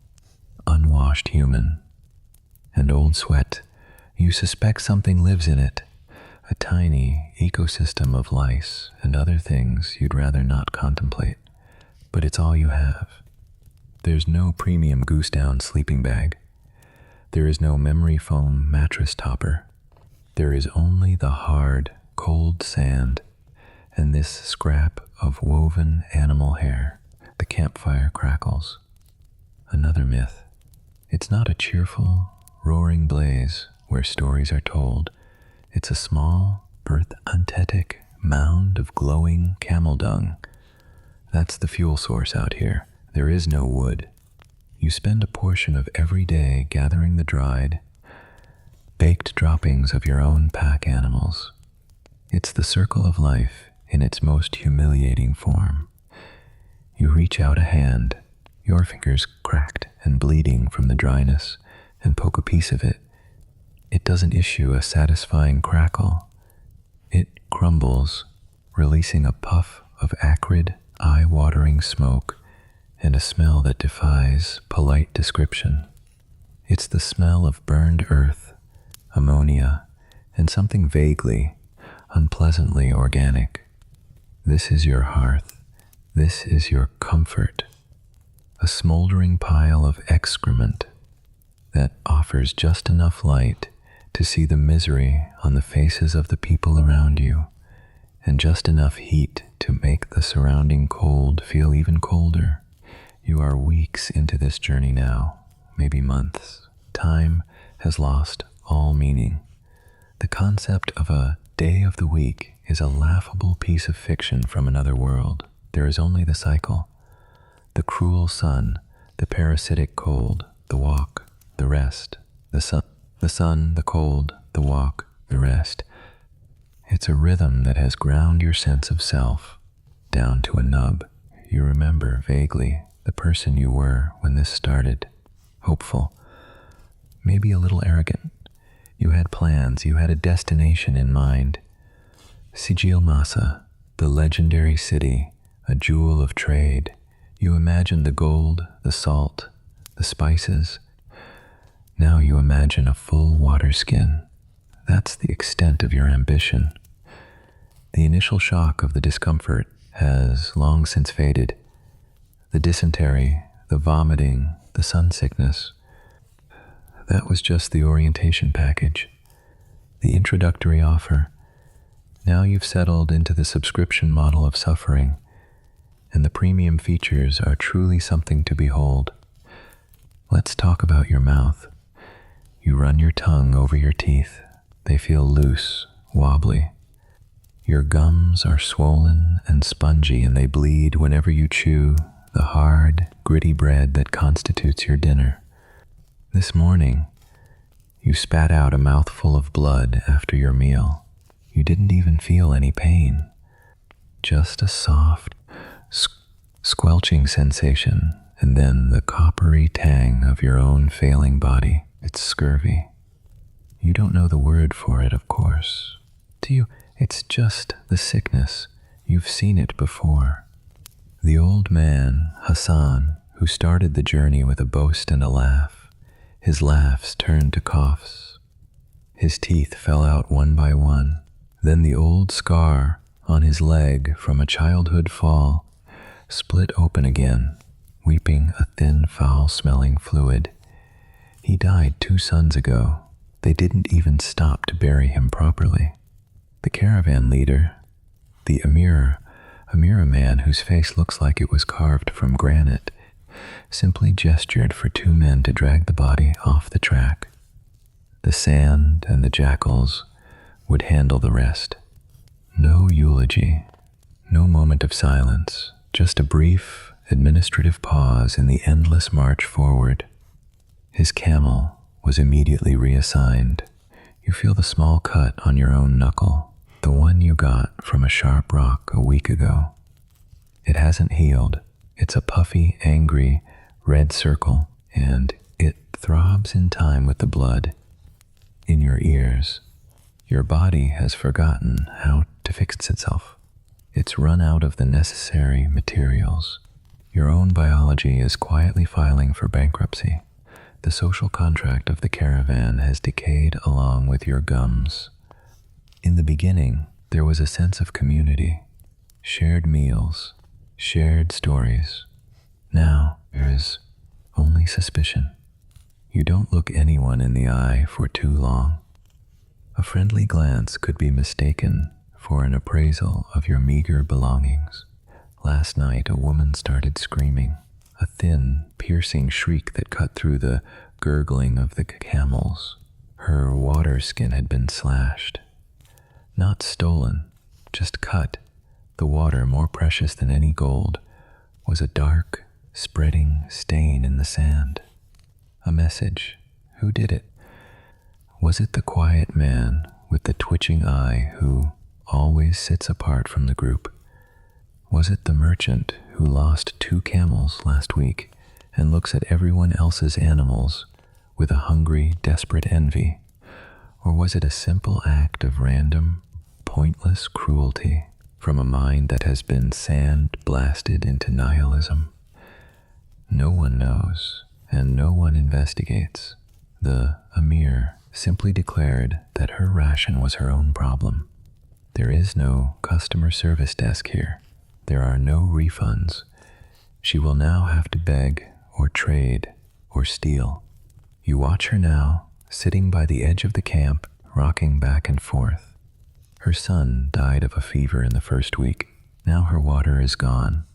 unwashed human, and old sweat. You suspect something lives in it, a tiny ecosystem of lice and other things you'd rather not contemplate, but it's all you have. There's no premium goose down sleeping bag. There is no memory foam mattress topper. There is only the hard, cold sand and this scrap of woven animal hair. The campfire crackles. Another myth. It's not a cheerful, roaring blaze where stories are told. It's a small, earth-antetic mound of glowing camel dung. That's the fuel source out here. There is no wood. You spend a portion of every day gathering the dried, baked droppings of your own pack animals. It's the circle of life in its most humiliating form. You reach out a hand, your fingers cracked and bleeding from the dryness, and poke a piece of it. It doesn't issue a satisfying crackle. It crumbles, releasing a puff of acrid, eye-watering smoke and a smell that defies polite description. It's the smell of burned earth, ammonia, and something vaguely, unpleasantly organic. This is your hearth. This is your comfort. A smoldering pile of excrement that offers just enough light to see the misery on the faces of the people around you, and just enough heat to make the surrounding cold feel even colder. You are weeks into this journey now, maybe months. Time has lost all meaning. The concept of a day of the week is a laughable piece of fiction from another world. There is only the cycle. The cruel sun, the parasitic cold, the walk, the rest, the sun, the cold, the walk, the rest. It's a rhythm that has ground your sense of self down to a nub. You remember vaguely the person you were when this started. Hopeful, maybe a little arrogant. You had plans, you had a destination in mind. Sigil Masa, the legendary city, a jewel of trade. You imagined the gold, the salt, the spices. Now you imagine a full water skin. That's the extent of your ambition. The initial shock of the discomfort has long since faded. The dysentery, the vomiting, the sun sickness. That was just the orientation package, the introductory offer. Now you've settled into the subscription model of suffering, and the premium features are truly something to behold. Let's talk about your mouth. You run your tongue over your teeth. They feel loose, wobbly. Your gums are swollen and spongy, and they bleed whenever you chew the hard, gritty bread that constitutes your dinner. This morning, you spat out a mouthful of blood after your meal. You didn't even feel any pain. Just a soft, squelching sensation, and then the coppery tang of your own failing body. It's scurvy. You don't know the word for it, of course. To you, it's just the sickness. You've seen it before. The old man, Hassan, who started the journey with a boast and a laugh, his laughs turned to coughs. His teeth fell out one by one. Then the old scar on his leg from a childhood fall split open again, weeping a thin, foul-smelling fluid. He died 2 suns ago. They didn't even stop to bury him properly. The caravan leader, the Amir, a man whose face looks like it was carved from granite, simply gestured for 2 men to drag the body off the track. The sand and the jackals would handle the rest. No eulogy, no moment of silence, just a brief, administrative pause in the endless march forward. His camel was immediately reassigned. You feel the small cut on your own knuckle, the one you got from a sharp rock a week ago. It hasn't healed. It's a puffy, angry, red circle, and it throbs in time with the blood in your ears. Your body has forgotten how to fix itself. It's run out of the necessary materials. Your own biology is quietly filing for bankruptcy. The social contract of the caravan has decayed along with your gums. In the beginning, there was a sense of community, shared meals, shared stories. Now, there is only suspicion. You don't look anyone in the eye for too long. A friendly glance could be mistaken for an appraisal of your meager belongings. Last night, a woman started screaming, a thin, piercing shriek that cut through the gurgling of the camels. Her water skin had been slashed. Not stolen, just cut. The water, more precious than any gold, was a dark, spreading stain in the sand. A message. Who did it? Was it the quiet man with the twitching eye who always sits apart from the group? Was it the merchant who lost 2 camels last week and looks at everyone else's animals with a hungry, desperate envy? Or was it a simple act of random, pointless cruelty from a mind that has been sand-blasted into nihilism? No one knows, and no one investigates. The Amir simply declared that her ration was her own problem. There is no customer service desk here. There are no refunds. She will now have to beg or trade or steal. You watch her now, sitting by the edge of the camp, rocking back and forth. Her son died of a fever in the first week. Now her water is gone.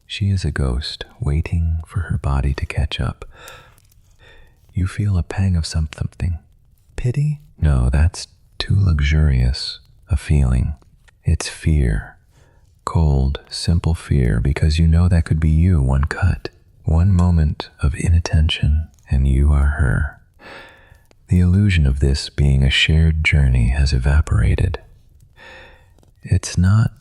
She is a ghost, waiting for her body to catch up. You feel a pang of something. Pity? No, that's too luxurious a feeling. It's fear. Cold, simple fear, because you know that could be you, one cut, one moment of inattention, and you are her. The illusion of this being a shared journey has evaporated. It's not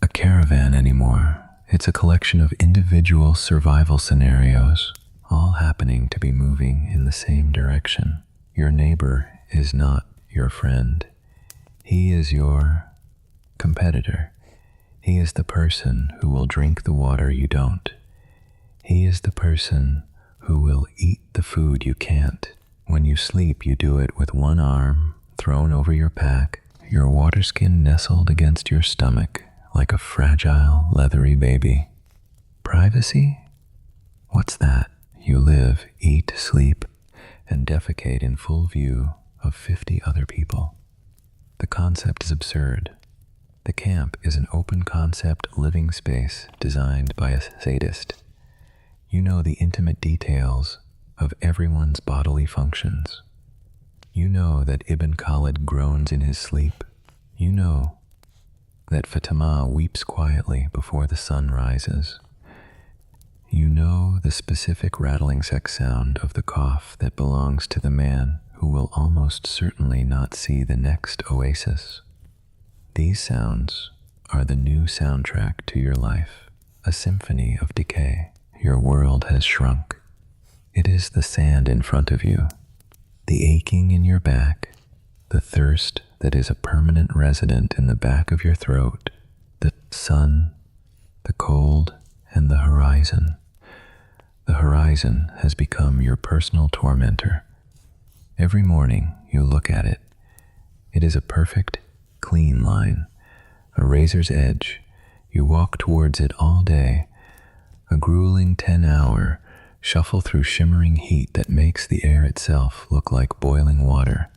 a caravan anymore. It's a collection of individual survival scenarios, all happening to be moving in the same direction. Your neighbor is not your friend. He is your competitor. He is the person who will drink the water you don't. He is the person who will eat the food you can't. When you sleep, you do it with one arm thrown over your pack, your water skin nestled against your stomach like a fragile, leathery baby. Privacy? What's that? You live, eat, sleep, and defecate in full view of 50 other people. The concept is absurd. The camp is an open concept living space designed by a sadist. You know the intimate details of everyone's bodily functions. You know that Ibn Khalid groans in his sleep. You know that Fatima weeps quietly before the sun rises. You know the specific rattling sex sound of the cough that belongs to the man who will almost certainly not see the next oasis. These sounds are the new soundtrack to your life, a symphony of decay. Your world has shrunk. It is the sand in front of you, the aching in your back, the thirst that is a permanent resident in the back of your throat, the sun, the cold, and the horizon. The horizon has become your personal tormentor. Every morning you look at it. It is a perfect, clean line, a razor's edge. You walk towards it all day, a grueling 10-hour shuffle through shimmering heat that makes the air itself look like boiling water.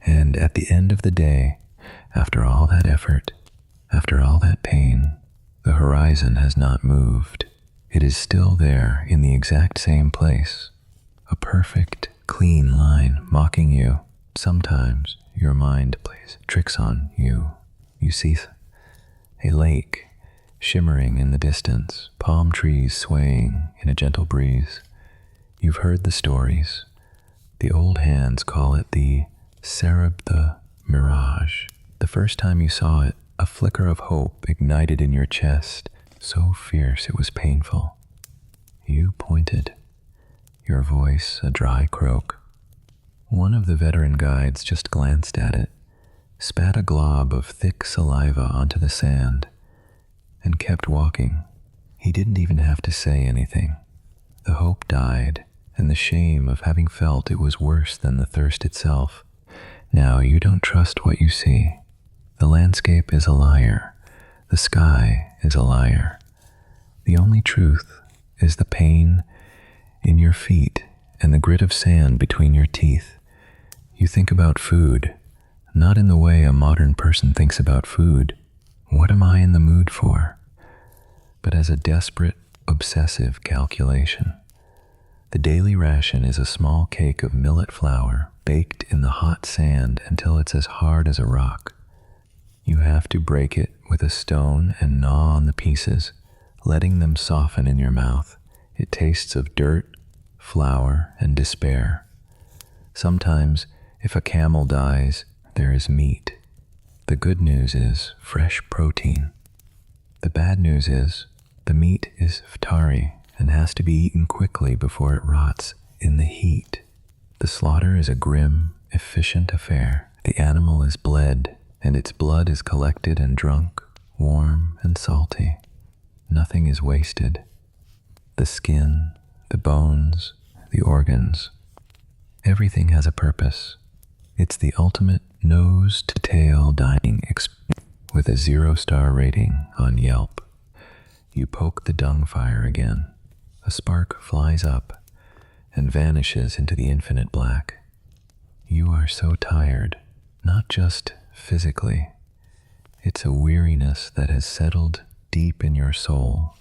And at the end of the day, after all that effort, after all that pain, the horizon has not moved. It is still there in the exact same place, a perfect, clean line mocking you. Sometimes your mind plays tricks on you. You see a lake shimmering in the distance, palm trees swaying in a gentle breeze. You've heard the stories. The old hands call it the Sarabda mirage. The first time you saw it, a flicker of hope ignited in your chest, so fierce it was painful. You pointed, your voice a dry croak. One of the veteran guides just glanced at it, spat a glob of thick saliva onto the sand, and kept walking. He didn't even have to say anything. The hope died, and the shame of having felt it was worse than the thirst itself. Now you don't trust what you see. The landscape is a liar. The sky is a liar. The only truth is the pain in your feet and the grit of sand between your teeth. You think about food, not in the way a modern person thinks about food. What am I in the mood for? But as a desperate, obsessive calculation. The daily ration is a small cake of millet flour baked in the hot sand until it's as hard as a rock. You have to break it with a stone and gnaw on the pieces, letting them soften in your mouth. It tastes of dirt, flour, and despair. Sometimes, if a camel dies, there is meat. The good news is fresh protein. The bad news is the meat is iftari and has to be eaten quickly before it rots in the heat. The slaughter is a grim, efficient affair. The animal is bled, and its blood is collected and drunk, warm and salty. Nothing is wasted. The skin, the bones, the organs. Everything has a purpose. It's the ultimate nose-to-tail dining experience. with a 0-star rating on Yelp. You poke the dung fire again. A spark flies up and vanishes into the infinite black. You are so tired, not just physically. It's a weariness that has settled deep in your soul,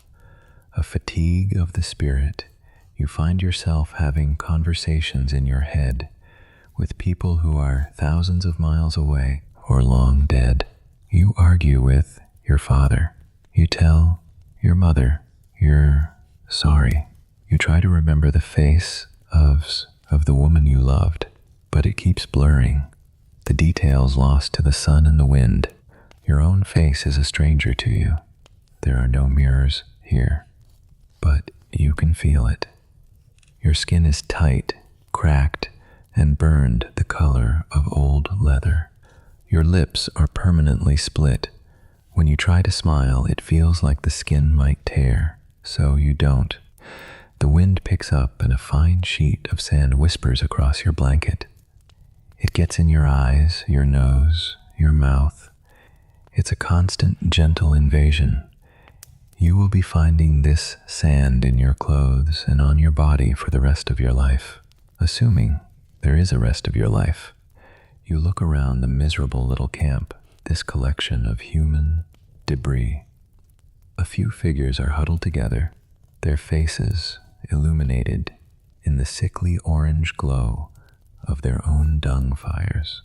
a fatigue of the spirit. You find yourself having conversations in your head with people who are thousands of miles away or long dead. You argue with your father. You tell your mother you're sorry. You try to remember the face of the woman you loved, but it keeps blurring, the details lost to the sun and the wind. Your own face is a stranger to you. There are no mirrors here, but you can feel it. Your skin is tight, cracked, and burned the color of old leather. Your lips are permanently split. When you try to smile, it feels like the skin might tear, so you don't. The wind picks up and a fine sheet of sand whispers across your blanket. It gets in your eyes, your nose, your mouth. It's a constant, gentle invasion. You will be finding this sand in your clothes and on your body for the rest of your life, assuming there is a rest of your life. You look around the miserable little camp, this collection of human debris. A few figures are huddled together, their faces illuminated in the sickly orange glow of their own dung fires.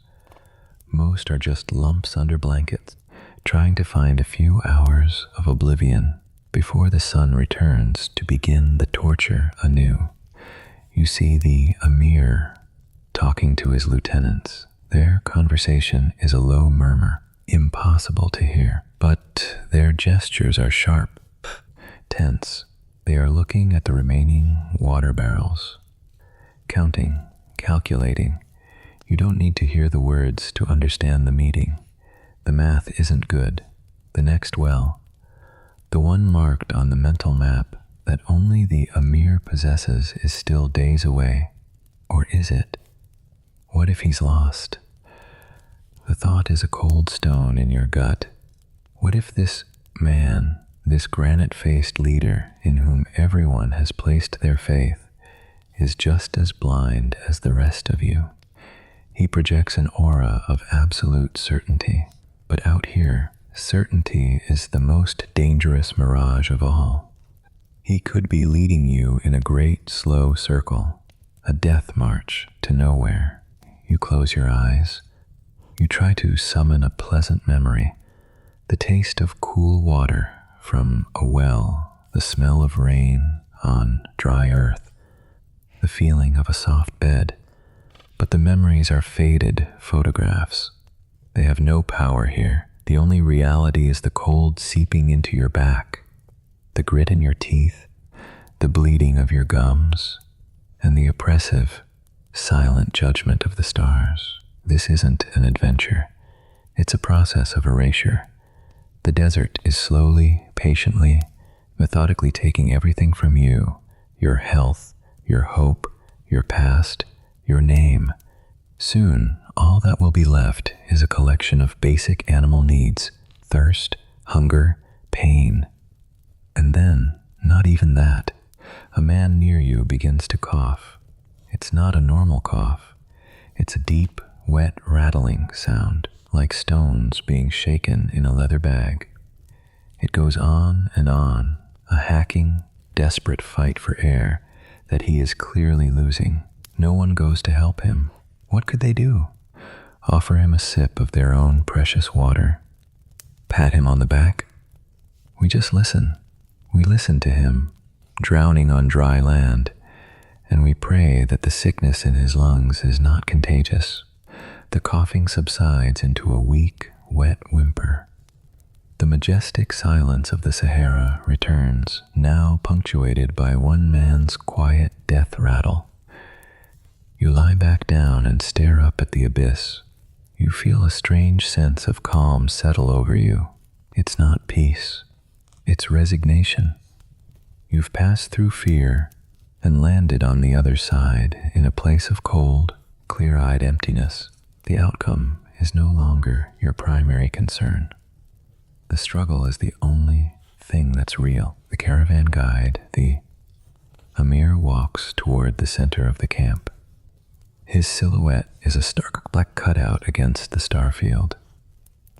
Most are just lumps under blankets, trying to find a few hours of oblivion before the sun returns to begin the torture anew. You see the Emir talking to his lieutenants. Their conversation is a low murmur, impossible to hear, but their gestures are sharp, tense. They are looking at the remaining water barrels, counting, calculating. You don't need to hear the words to understand the meeting. The math isn't good. The next well, the one marked on the mental map that only the Emir possesses, is still days away. Or is it? What if he's lost? The thought is a cold stone in your gut. What if this man, this granite-faced leader in whom everyone has placed their faith, is just as blind as the rest of you? He projects an aura of absolute certainty, but out here, certainty is the most dangerous mirage of all. He could be leading you in a great slow circle, a death march to nowhere. You close your eyes. You try to summon a pleasant memory, the taste of cool water from a well, the smell of rain on dry earth, the feeling of a soft bed. But the memories are faded photographs. They have no power here. The only reality is the cold seeping into your back, the grit in your teeth, the bleeding of your gums, and the oppressive, silent judgment of the stars. This isn't an adventure. It's a process of erasure. The desert is slowly, patiently, methodically taking everything from you, your health, your hope, your past, your name. Soon, all that will be left is a collection of basic animal needs: thirst, hunger, pain. And then, not even that. A man near you begins to cough. It's not a normal cough. It's a deep, wet rattling sound, like stones being shaken in a leather bag. It goes on and on, a hacking, desperate fight for air that he is clearly losing. No one goes to help him. What could they do? Offer him a sip of their own precious water? Pat him on the back? We just listen. We listen to him, drowning on dry land, and we pray that the sickness in his lungs is not contagious. The coughing subsides into a weak, wet whimper. The majestic silence of the Sahara returns, now punctuated by one man's quiet death rattle. You lie back down and stare up at the abyss. You feel a strange sense of calm settle over you. It's not peace. It's resignation. You've passed through fear and landed on the other side in a place of cold, clear-eyed emptiness. The outcome is no longer your primary concern. The struggle is the only thing that's real. The caravan guide, the Amir, walks toward the center of the camp. His silhouette is a stark black cutout against the starfield.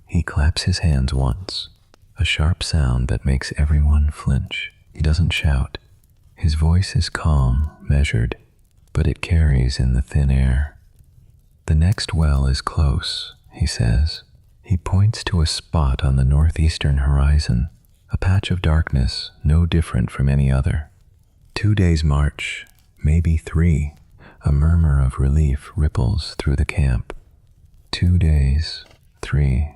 He claps his hands once, a sharp sound that makes everyone flinch. He doesn't shout. His voice is calm, measured, but it carries in the thin air. The next well is close, he says. He points to a spot on the northeastern horizon, a patch of darkness no different from any other. 2 days' march, maybe 3. A murmur of relief ripples through the camp. 2 days, 3.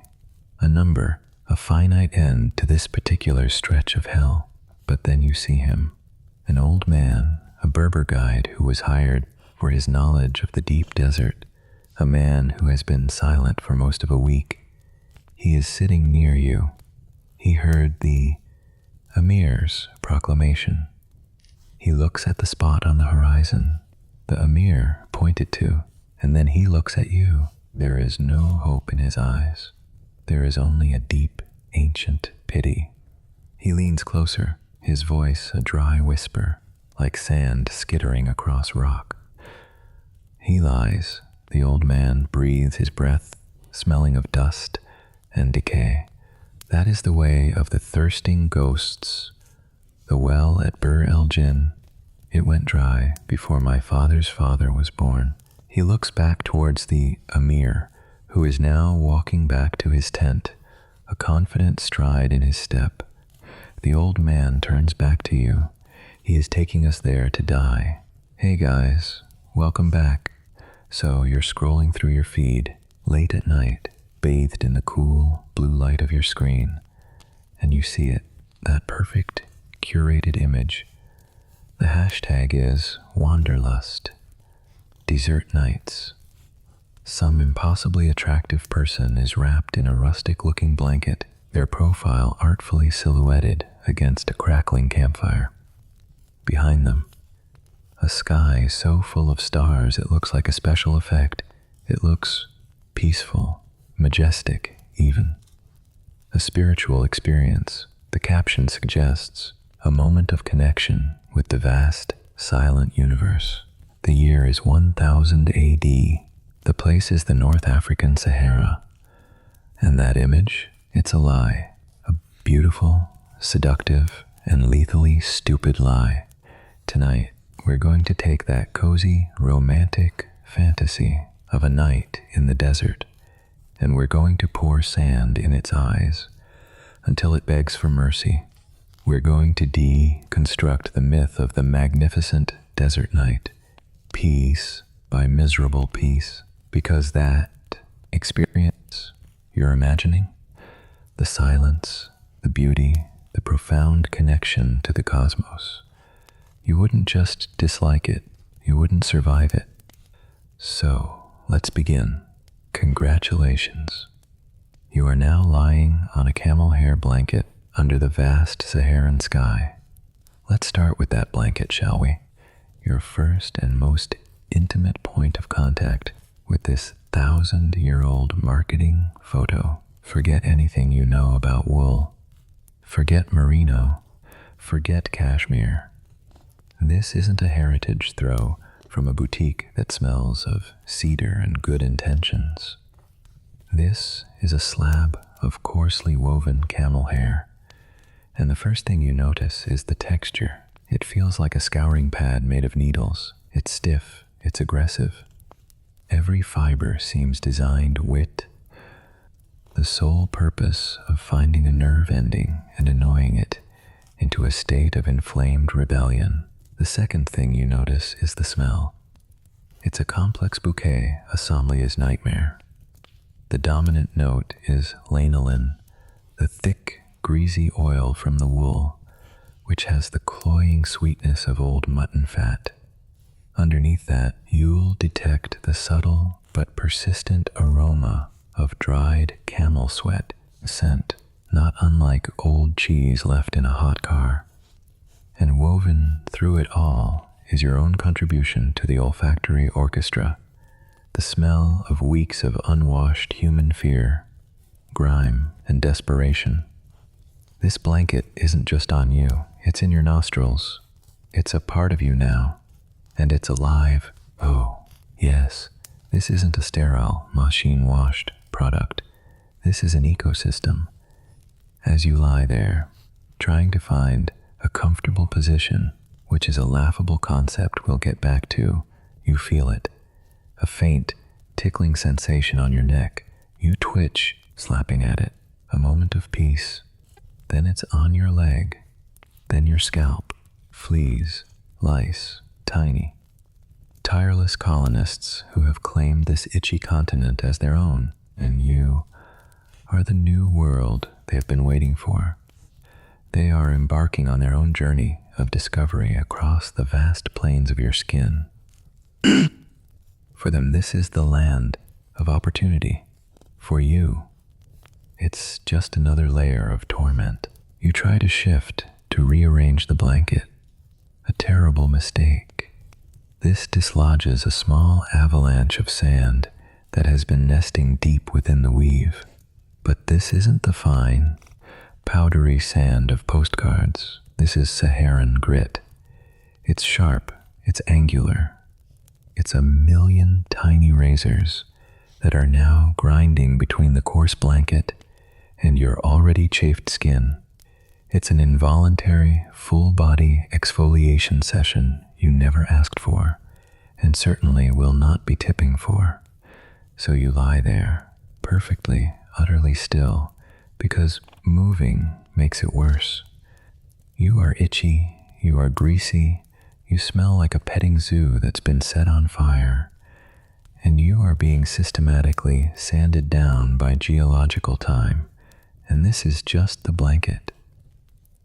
A number, a finite end to this particular stretch of hell. But then you see him, an old man, a Berber guide who was hired for his knowledge of the deep desert, a man who has been silent for most of a week. He is sitting near you. He heard the Amir's proclamation. He looks at the spot on the horizon the Amir pointed to, and then he looks at you. There is no hope in his eyes. There is only a deep, ancient pity. He leans closer, his voice a dry whisper, like sand skittering across rock. He lies. The old man breathes his breath, smelling of dust and decay. That is the way of the thirsting ghosts. The well at Bir el Jinn, it went dry before my father's father was born. He looks back towards the Amir, who is now walking back to his tent, a confident stride in his step. The old man turns back to you. He is taking us there to die. Hey guys, welcome back. So you're scrolling through your feed, late at night, bathed in the cool blue light of your screen, and you see it, that perfect, curated image. The hashtag is Wanderlust, desert nights. Some impossibly attractive person is wrapped in a rustic-looking blanket, their profile artfully silhouetted against a crackling campfire. Behind them, a sky so full of stars it looks like a special effect. It looks peaceful, majestic even. A spiritual experience, the caption suggests, a moment of connection with the vast, silent universe. The year is 1000 AD. The place is the North African Sahara. And that image, it's a lie. A beautiful, seductive, and lethally stupid lie. Tonight, we're going to take that cozy, romantic fantasy of a night in the desert, and we're going to pour sand in its eyes until it begs for mercy. We're going to deconstruct the myth of the magnificent desert night, piece by miserable piece, because that experience you're imagining, the silence, the beauty, the profound connection to the cosmos, you wouldn't just dislike it, you wouldn't survive it. So, let's begin. Congratulations. You are now lying on a camel hair blanket under the vast Saharan sky. Let's start with that blanket, shall we? Your first and most intimate point of contact with this 1000-year-old marketing photo. Forget anything you know about wool. Forget merino. Forget cashmere. This isn't a heritage throw from a boutique that smells of cedar and good intentions. This is a slab of coarsely woven camel hair, and the first thing you notice is the texture. It feels like a scouring pad made of needles. It's stiff, it's aggressive. Every fiber seems designed with the sole purpose of finding a nerve ending and annoying it into a state of inflamed rebellion. The second thing you notice is the smell. It's a complex bouquet, a sommelier's nightmare. The dominant note is lanolin, the thick, greasy oil from the wool, which has the cloying sweetness of old mutton fat. Underneath that, you'll detect the subtle but persistent aroma of dried camel sweat, scent not unlike old cheese left in a hot car. And woven through it all is your own contribution to the olfactory orchestra, the smell of weeks of unwashed human fear, grime, and desperation. This blanket isn't just on you, it's in your nostrils. It's a part of you now, and it's alive. Oh, yes, this isn't a sterile, machine-washed product. This is an ecosystem. As you lie there, trying to find a comfortable position, which is a laughable concept we'll get back to, you feel it. A faint, tickling sensation on your neck. You twitch, slapping at it. A moment of peace. Then it's on your leg. Then your scalp. Fleas, lice, tiny. Tireless colonists who have claimed this itchy continent as their own, and you are the new world they have been waiting for. They are embarking on their own journey of discovery across the vast plains of your skin. For them, this is the land of opportunity. For you, it's just another layer of torment. You try to shift, to rearrange the blanket. A terrible mistake. This dislodges a small avalanche of sand that has been nesting deep within the weave. But this isn't the fine, powdery sand of postcards. This is Saharan grit. It's sharp, it's angular. It's a million tiny razors that are now grinding between the coarse blanket and your already chafed skin. It's an involuntary, full-body exfoliation session you never asked for, and certainly will not be tipping for. So you lie there, perfectly, utterly still, because moving makes it worse. You are itchy, you are greasy, you smell like a petting zoo that's been set on fire, and you are being systematically sanded down by geological time, and this is just the blanket.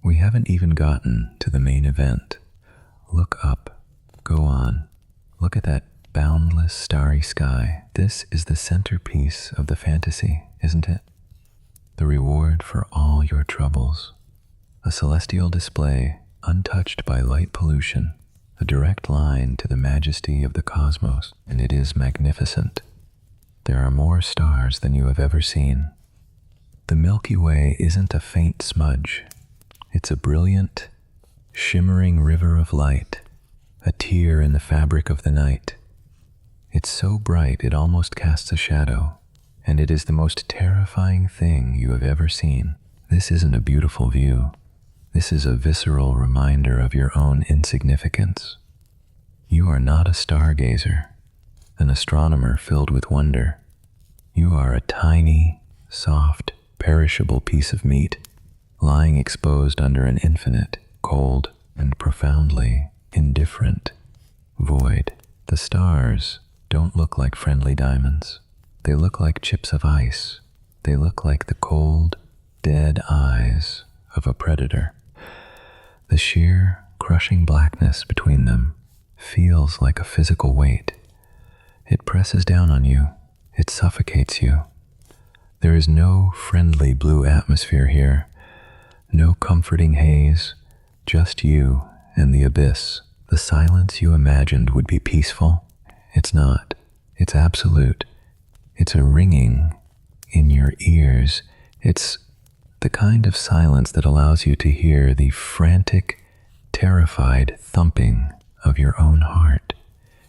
We haven't even gotten to the main event. Look up, go on, look at that boundless starry sky. This is the centerpiece of the fantasy, isn't it? The reward for all your troubles. A celestial display untouched by light pollution, a direct line to the majesty of the cosmos, and it is magnificent. There are more stars than you have ever seen. The Milky Way isn't a faint smudge. It's a brilliant, shimmering river of light, a tear in the fabric of the night. It's so bright it almost casts a shadow, and it is the most terrifying thing you have ever seen. This isn't a beautiful view. This is a visceral reminder of your own insignificance. You are not a stargazer, an astronomer filled with wonder. You are a tiny, soft, perishable piece of meat, lying exposed under an infinite, cold, and profoundly indifferent void. The stars don't look like friendly diamonds. They look like chips of ice. They look like the cold, dead eyes of a predator. The sheer, crushing blackness between them feels like a physical weight. It presses down on you. It suffocates you. There is no friendly blue atmosphere here. No comforting haze. Just you and the abyss. The silence you imagined would be peaceful. It's not. It's absolute. It's a ringing in your ears. It's the kind of silence that allows you to hear the frantic, terrified thumping of your own heart.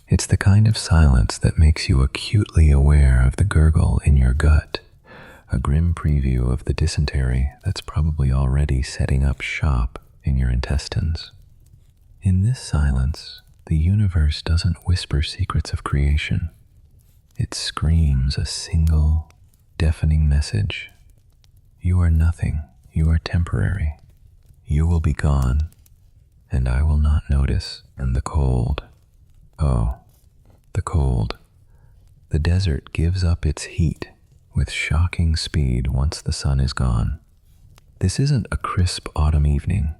It's the kind of silence that makes you acutely aware of the gurgle in your gut, a grim preview of the dysentery that's probably already setting up shop in your intestines. In this silence, the universe doesn't whisper secrets of creation. It screams a single, deafening message. You are nothing. You are temporary. You will be gone, and I will not notice. And the cold. Oh, the cold. The desert gives up its heat with shocking speed once the sun is gone. This isn't a crisp autumn evening.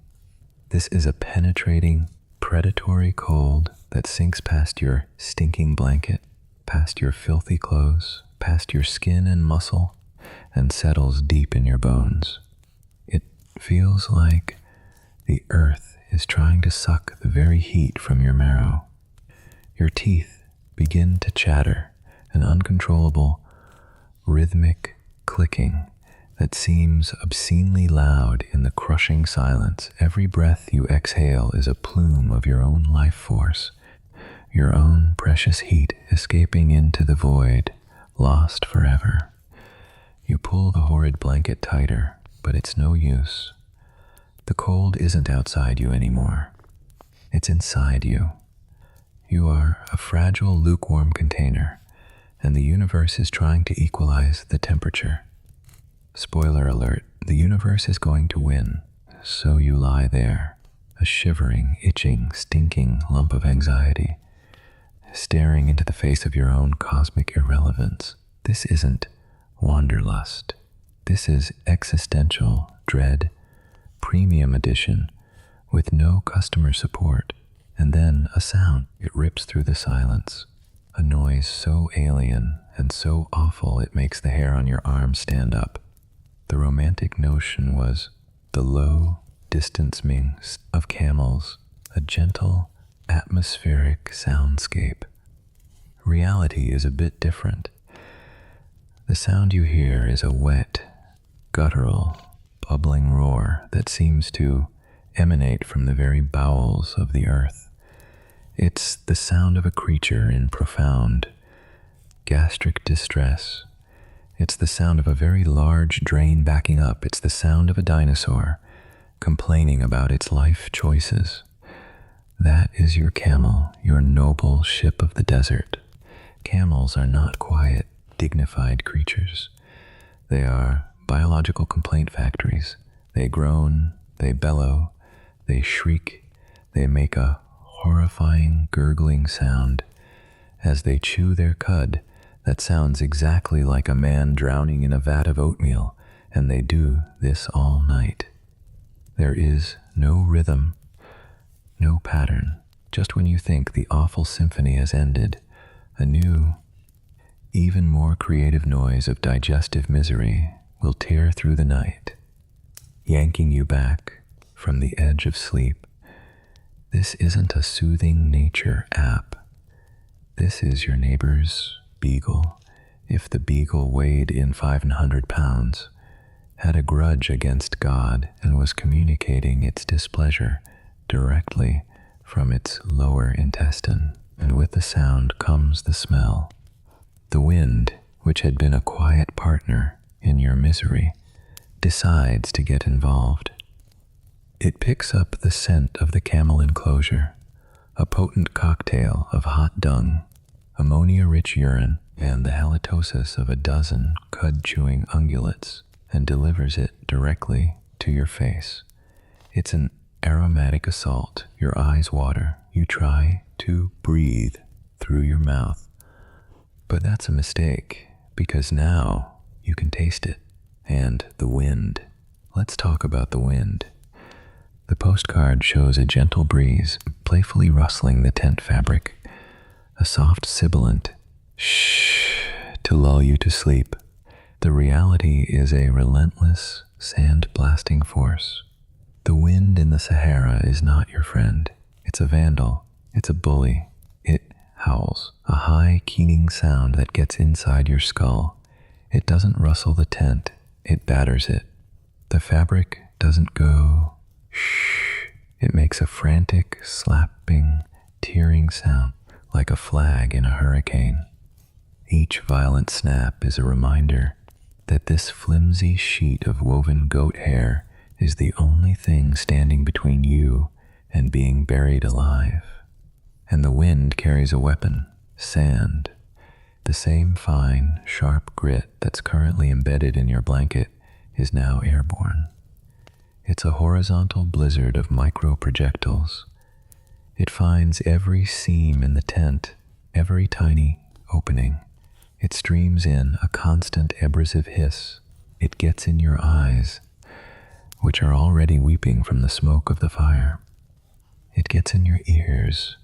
This is a penetrating, predatory cold that sinks past your stinking blanket, past your filthy clothes, past your skin and muscle, and settles deep in your bones. It feels like the earth is trying to suck the very heat from your marrow. Your teeth begin to chatter, an uncontrollable, rhythmic clicking that seems obscenely loud in the crushing silence. Every breath you exhale is a plume of your own life force, your own precious heat escaping into the void, lost forever. You pull the horrid blanket tighter, but it's no use. The cold isn't outside you anymore. It's inside you. You are a fragile, lukewarm container, and the universe is trying to equalize the temperature. Spoiler alert, the universe is going to win. So you lie there, a shivering, itching, stinking lump of anxiety, staring into the face of your own cosmic irrelevance. This isn't wanderlust. This is existential dread, premium edition, with no customer support. And then a sound. It rips through the silence. A noise so alien and so awful it makes the hair on your arm stand up. The romantic notion was the low distancing of camels, a gentle, atmospheric soundscape. Reality is a bit different. The sound you hear is a wet, guttural, bubbling roar that seems to emanate from the very bowels of the earth. It's the sound of a creature in profound gastric distress. It's the sound of a very large drain backing up. It's the sound of a dinosaur complaining about its life choices. That is your camel, your noble ship of the desert. Camels are not quiet, dignified creatures. They are biological complaint factories. They groan, they bellow, they shriek, they make a horrifying gurgling sound as they chew their cud that sounds exactly like a man drowning in a vat of oatmeal, and they do this all night. There is no rhythm, no pattern. Just when you think the awful symphony has ended, a new, even more creative noise of digestive misery will tear through the night, yanking you back from the edge of sleep. This isn't a soothing nature app. This is your neighbor's beagle. If the beagle weighed in 500 pounds, had a grudge against God, and was communicating its displeasure directly from its lower intestine, and with the sound comes the smell. The wind, which had been a quiet partner in your misery, decides to get involved. It picks up the scent of the camel enclosure, a potent cocktail of hot dung, ammonia-rich urine, and the halitosis of a dozen cud-chewing ungulates, and delivers it directly to your face. It's an aromatic assault. Your eyes water. You try to breathe through your mouth. But that's a mistake, because now you can taste it. And the wind. Let's talk about the wind. The postcard shows a gentle breeze playfully rustling the tent fabric, a soft sibilant shh to lull you to sleep. The reality is a relentless, sand-blasting force. The wind in the Sahara is not your friend. It's a vandal. It's a bully. It howls, a high, keening sound that gets inside your skull. It doesn't rustle the tent. It batters it. The fabric doesn't go shh. It makes a frantic, slapping, tearing sound like a flag in a hurricane. Each violent snap is a reminder that this flimsy sheet of woven goat hair is the only thing standing between you and being buried alive. And the wind carries a weapon, sand. The same fine, sharp grit that's currently embedded in your blanket is now airborne. It's a horizontal blizzard of micro-projectiles. It finds every seam in the tent, every tiny opening. It streams in a constant abrasive hiss. It gets in your eyes, which are already weeping from the smoke of the fire. It gets in your ears.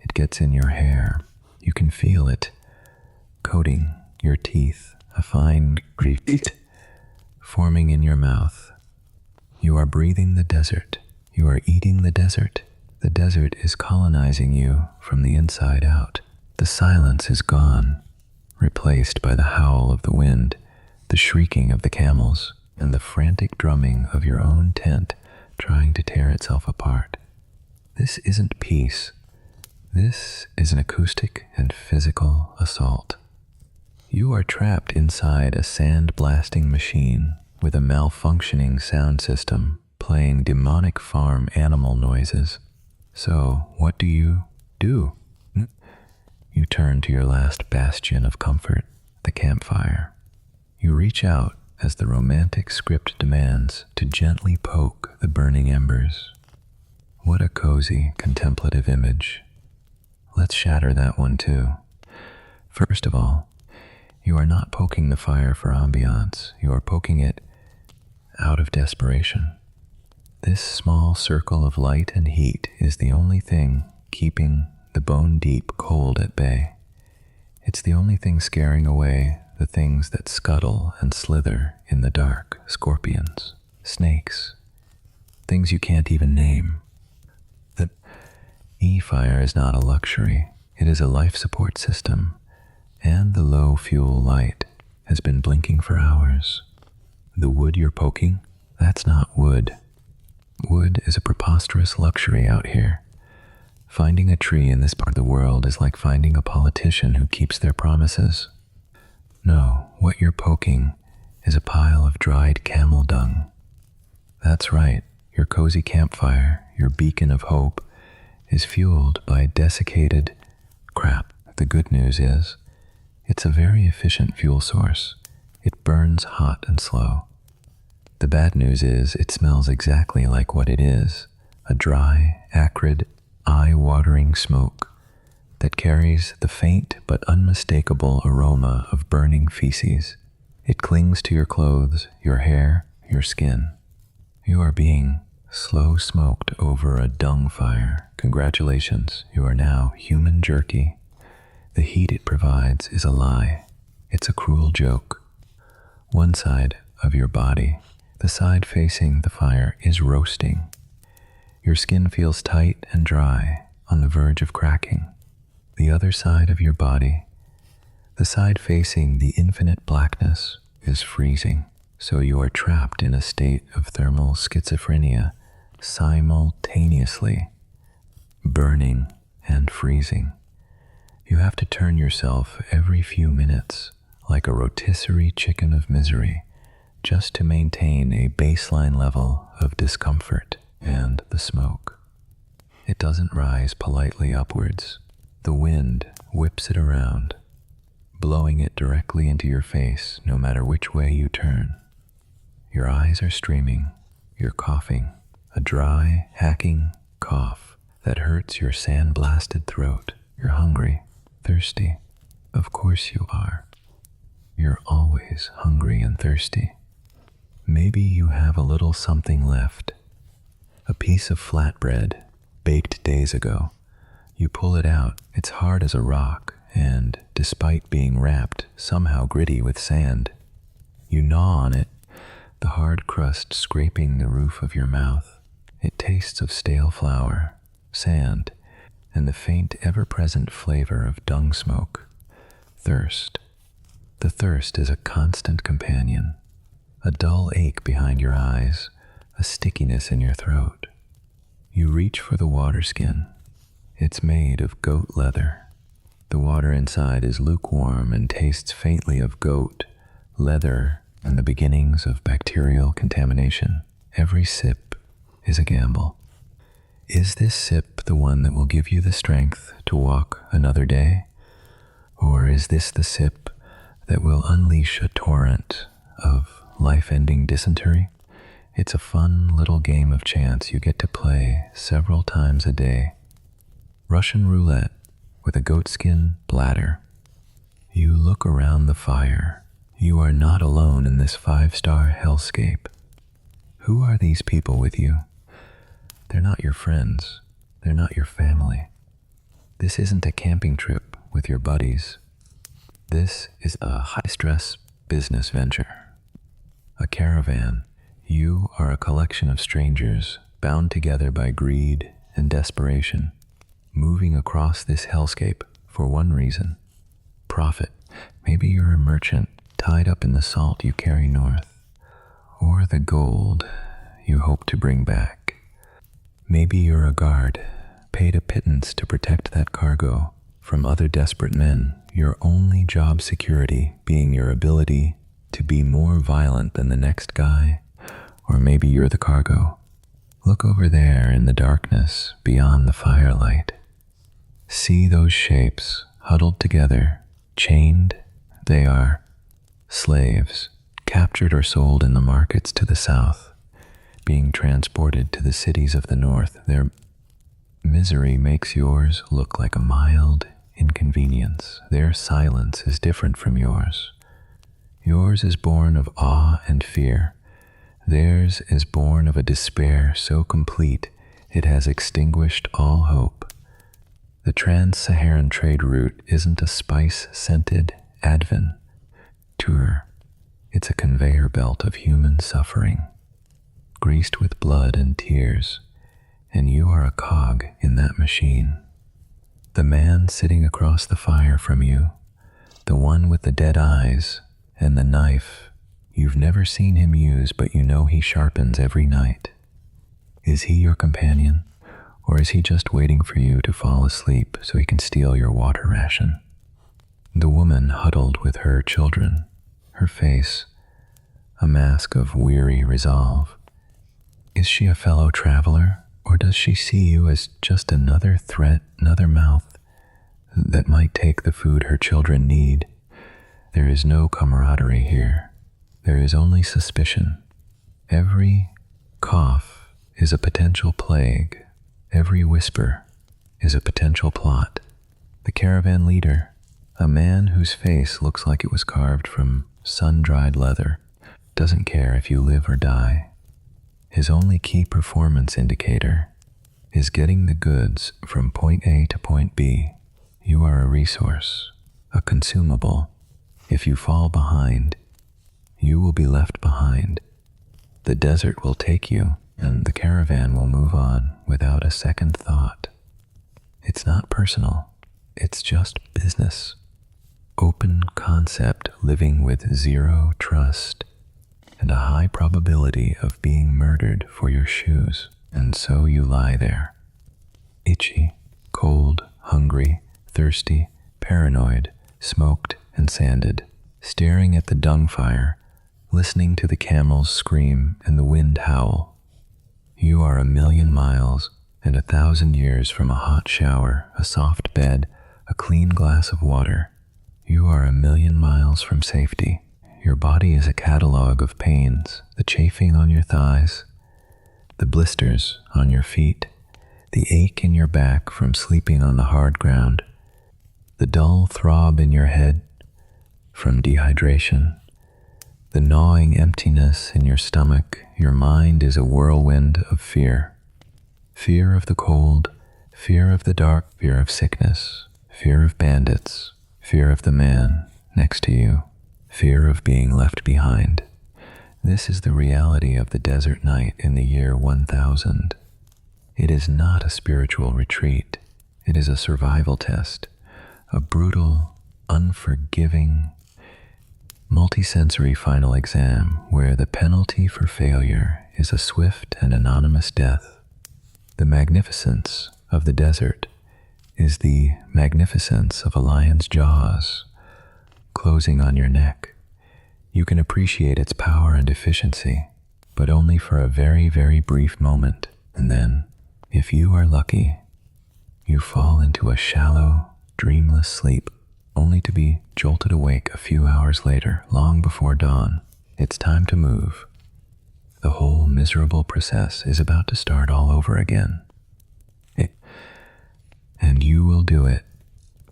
It gets in your hair. You can feel it coating your teeth, a fine grit forming in your mouth. You are breathing the desert. You are eating the desert. The desert is colonizing you from the inside out. The silence is gone, replaced by the howl of the wind the shrieking of the camels, and the frantic drumming of your own tent trying to tear itself apart. This isn't peace. This is an acoustic and physical assault. You are trapped inside a sand-blasting machine with a malfunctioning sound system playing demonic farm animal noises. So, what do? You turn to your last bastion of comfort, the campfire. You reach out as the romantic script demands to gently poke the burning embers. What a cozy, contemplative image. Let's shatter that one too. First of all, you are not poking the fire for ambiance. You are poking it out of desperation. This small circle of light and heat is the only thing keeping the bone-deep cold at bay. It's the only thing scaring away the things that scuttle and slither in the dark, scorpions, snakes, things you can't even name. The E-fire is not a luxury. It is a life support system, and the low fuel light has been blinking for hours. The wood you're poking, that's not wood. Wood is a preposterous luxury out here. Finding a tree in this part of the world is like finding a politician who keeps their promises. No, what you're poking is a pile of dried camel dung. That's right, your cozy campfire, your beacon of hope, is fueled by desiccated crap. The good news is, it's a very efficient fuel source. It burns hot and slow. The bad news is, it smells exactly like what it is, a dry, acrid, eye-watering smoke that carries the faint but unmistakable aroma of burning feces. It clings to your clothes, your hair, your skin. You are being slow smoked over a dung fire. Congratulations, you are now human jerky. The heat it provides is a lie. It's a cruel joke. One side of your body, the side facing the fire, is roasting. Your skin feels tight and dry, on the verge of cracking. The other side of your body, the side facing the infinite blackness, is freezing. So you are trapped in a state of thermal schizophrenia, simultaneously burning and freezing. You have to turn yourself every few minutes like a rotisserie chicken of misery just to maintain a baseline level of discomfort and the smoke. It doesn't rise politely upwards. The wind whips it around, blowing it directly into your face no matter which way you turn. Your eyes are streaming, you're coughing, a dry, hacking cough that hurts your sand-blasted throat. You're hungry, thirsty. Of course you are. You're always hungry and thirsty. Maybe you have a little something left. A piece of flatbread, baked days ago. You pull it out, it's hard as a rock, and, despite being wrapped, somehow gritty with sand. You gnaw on it, the hard crust scraping the roof of your mouth. It tastes of stale flour, sand, and the faint, ever-present flavor of dung smoke. Thirst. The thirst is a constant companion. A dull ache behind your eyes, a stickiness in your throat. You reach for the water skin. It's made of goat leather. The water inside is lukewarm and tastes faintly of goat, leather, and the beginnings of bacterial contamination. Every sip is a gamble. Is this sip the one that will give you the strength to walk another day? Or is this the sip that will unleash a torrent of life-ending dysentery? It's a fun little game of chance you get to play several times a day. Russian roulette with a goatskin bladder. You look around the fire. You are not alone in this 5-star hellscape. Who are these people with you? They're not your friends. They're not your family. This isn't a camping trip with your buddies. This is a high-stress business venture. A caravan. You are a collection of strangers bound together by greed and desperation, moving across this hellscape for one reason: profit. Maybe you're a merchant tied up in the salt you carry north, or the gold you hope to bring back. Maybe you're a guard, paid a pittance to protect that cargo from other desperate men, your only job security being your ability to be more violent than the next guy. Or maybe you're the cargo. Look over there in the darkness beyond the firelight. See those shapes huddled together, chained. They are slaves, captured or sold in the markets to the south, being transported to the cities of the north. Their misery makes yours look like a mild inconvenience. Their silence is different from yours. Yours is born of awe and fear. Theirs is born of a despair so complete it has extinguished all hope. The trans-Saharan trade route isn't a spice-scented adventure. It's a conveyor belt of human suffering, greased with blood and tears, and you are a cog in that machine. The man sitting across the fire from you, the one with the dead eyes and the knife you've never seen him use but you know he sharpens every night. Is he your companion, or is he just waiting for you to fall asleep so he can steal your water ration? The woman huddled with her children, her face a mask of weary resolve. Is she a fellow traveler, or does she see you as just another threat, another mouth that might take the food her children need? There is no camaraderie here. There is only suspicion. Every cough is a potential plague. Every whisper is a potential plot. The caravan leader, a man whose face looks like it was carved from sun-dried leather, doesn't care if you live or die. His only key performance indicator is getting the goods from point A to point B. You are a resource, a consumable. If you fall behind, you will be left behind. The desert will take you, and the caravan will move on without a second thought. It's not personal, it's just business. Open concept living with zero trust and a high probability of being murdered for your shoes. And so you lie there, itchy, cold, hungry, thirsty, paranoid, smoked and sanded, staring at the dung fire, listening to the camels scream and the wind howl. You are 1,000,000 miles and 1,000 years from a hot shower, a soft bed, a clean glass of water. You are 1,000,000 miles from safety. Your body is a catalog of pains, the chafing on your thighs, the blisters on your feet, the ache in your back from sleeping on the hard ground, the dull throb in your head from dehydration, the gnawing emptiness in your stomach. Your mind is a whirlwind of fear. Fear of the cold, fear of the dark, fear of sickness, fear of bandits, fear of the man next to you, fear of being left behind. This is the reality of the desert night in the year 1000. It is not a spiritual retreat. It is a survival test, a brutal, unforgiving, multisensory final exam where the penalty for failure is a swift and anonymous death. The magnificence of the desert is the magnificence of a lion's jaws closing on your neck. You can appreciate its power and efficiency, but only for a very, very brief moment. And then, if you are lucky, you fall into a shallow, dreamless sleep, only to be jolted awake a few hours later, long before dawn. It's time to move. The whole miserable process is about to start all over again. And you will do it,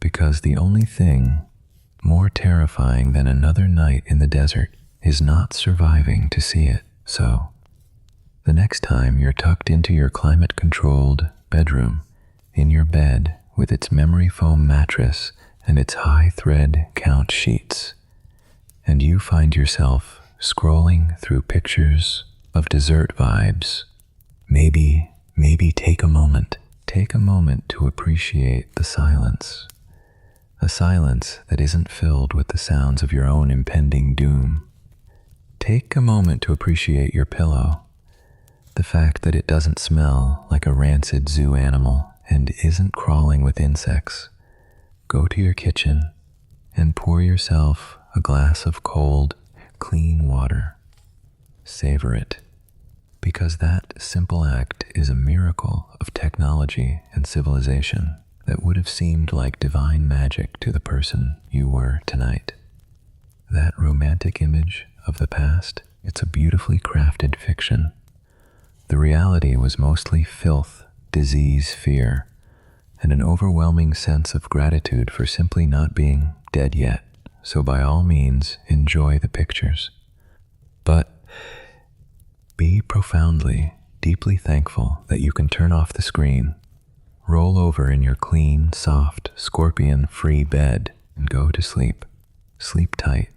because the only thing more terrifying than another night in the desert is not surviving to see it. So, the next time you're tucked into your climate-controlled bedroom, in your bed with its memory foam mattress and its high thread count sheets, and you find yourself scrolling through pictures of desert vibes, maybe take a moment to appreciate the silence, a silence that isn't filled with the sounds of your own impending doom. Take a moment to appreciate your pillow, the fact that it doesn't smell like a rancid zoo animal and isn't crawling with insects. Go to your kitchen and pour yourself a glass of cold, clean water. Savor it, because that simple act is a miracle of technology and civilization that would have seemed like divine magic to the person you were tonight. That romantic image of the past, it's a beautifully crafted fiction. The reality was mostly filth, disease, fear, and an overwhelming sense of gratitude for simply not being dead yet. So by all means, enjoy the pictures. But be profoundly, deeply thankful that you can turn off the screen, roll over in your clean, soft, scorpion-free bed, and go to sleep. Sleep tight.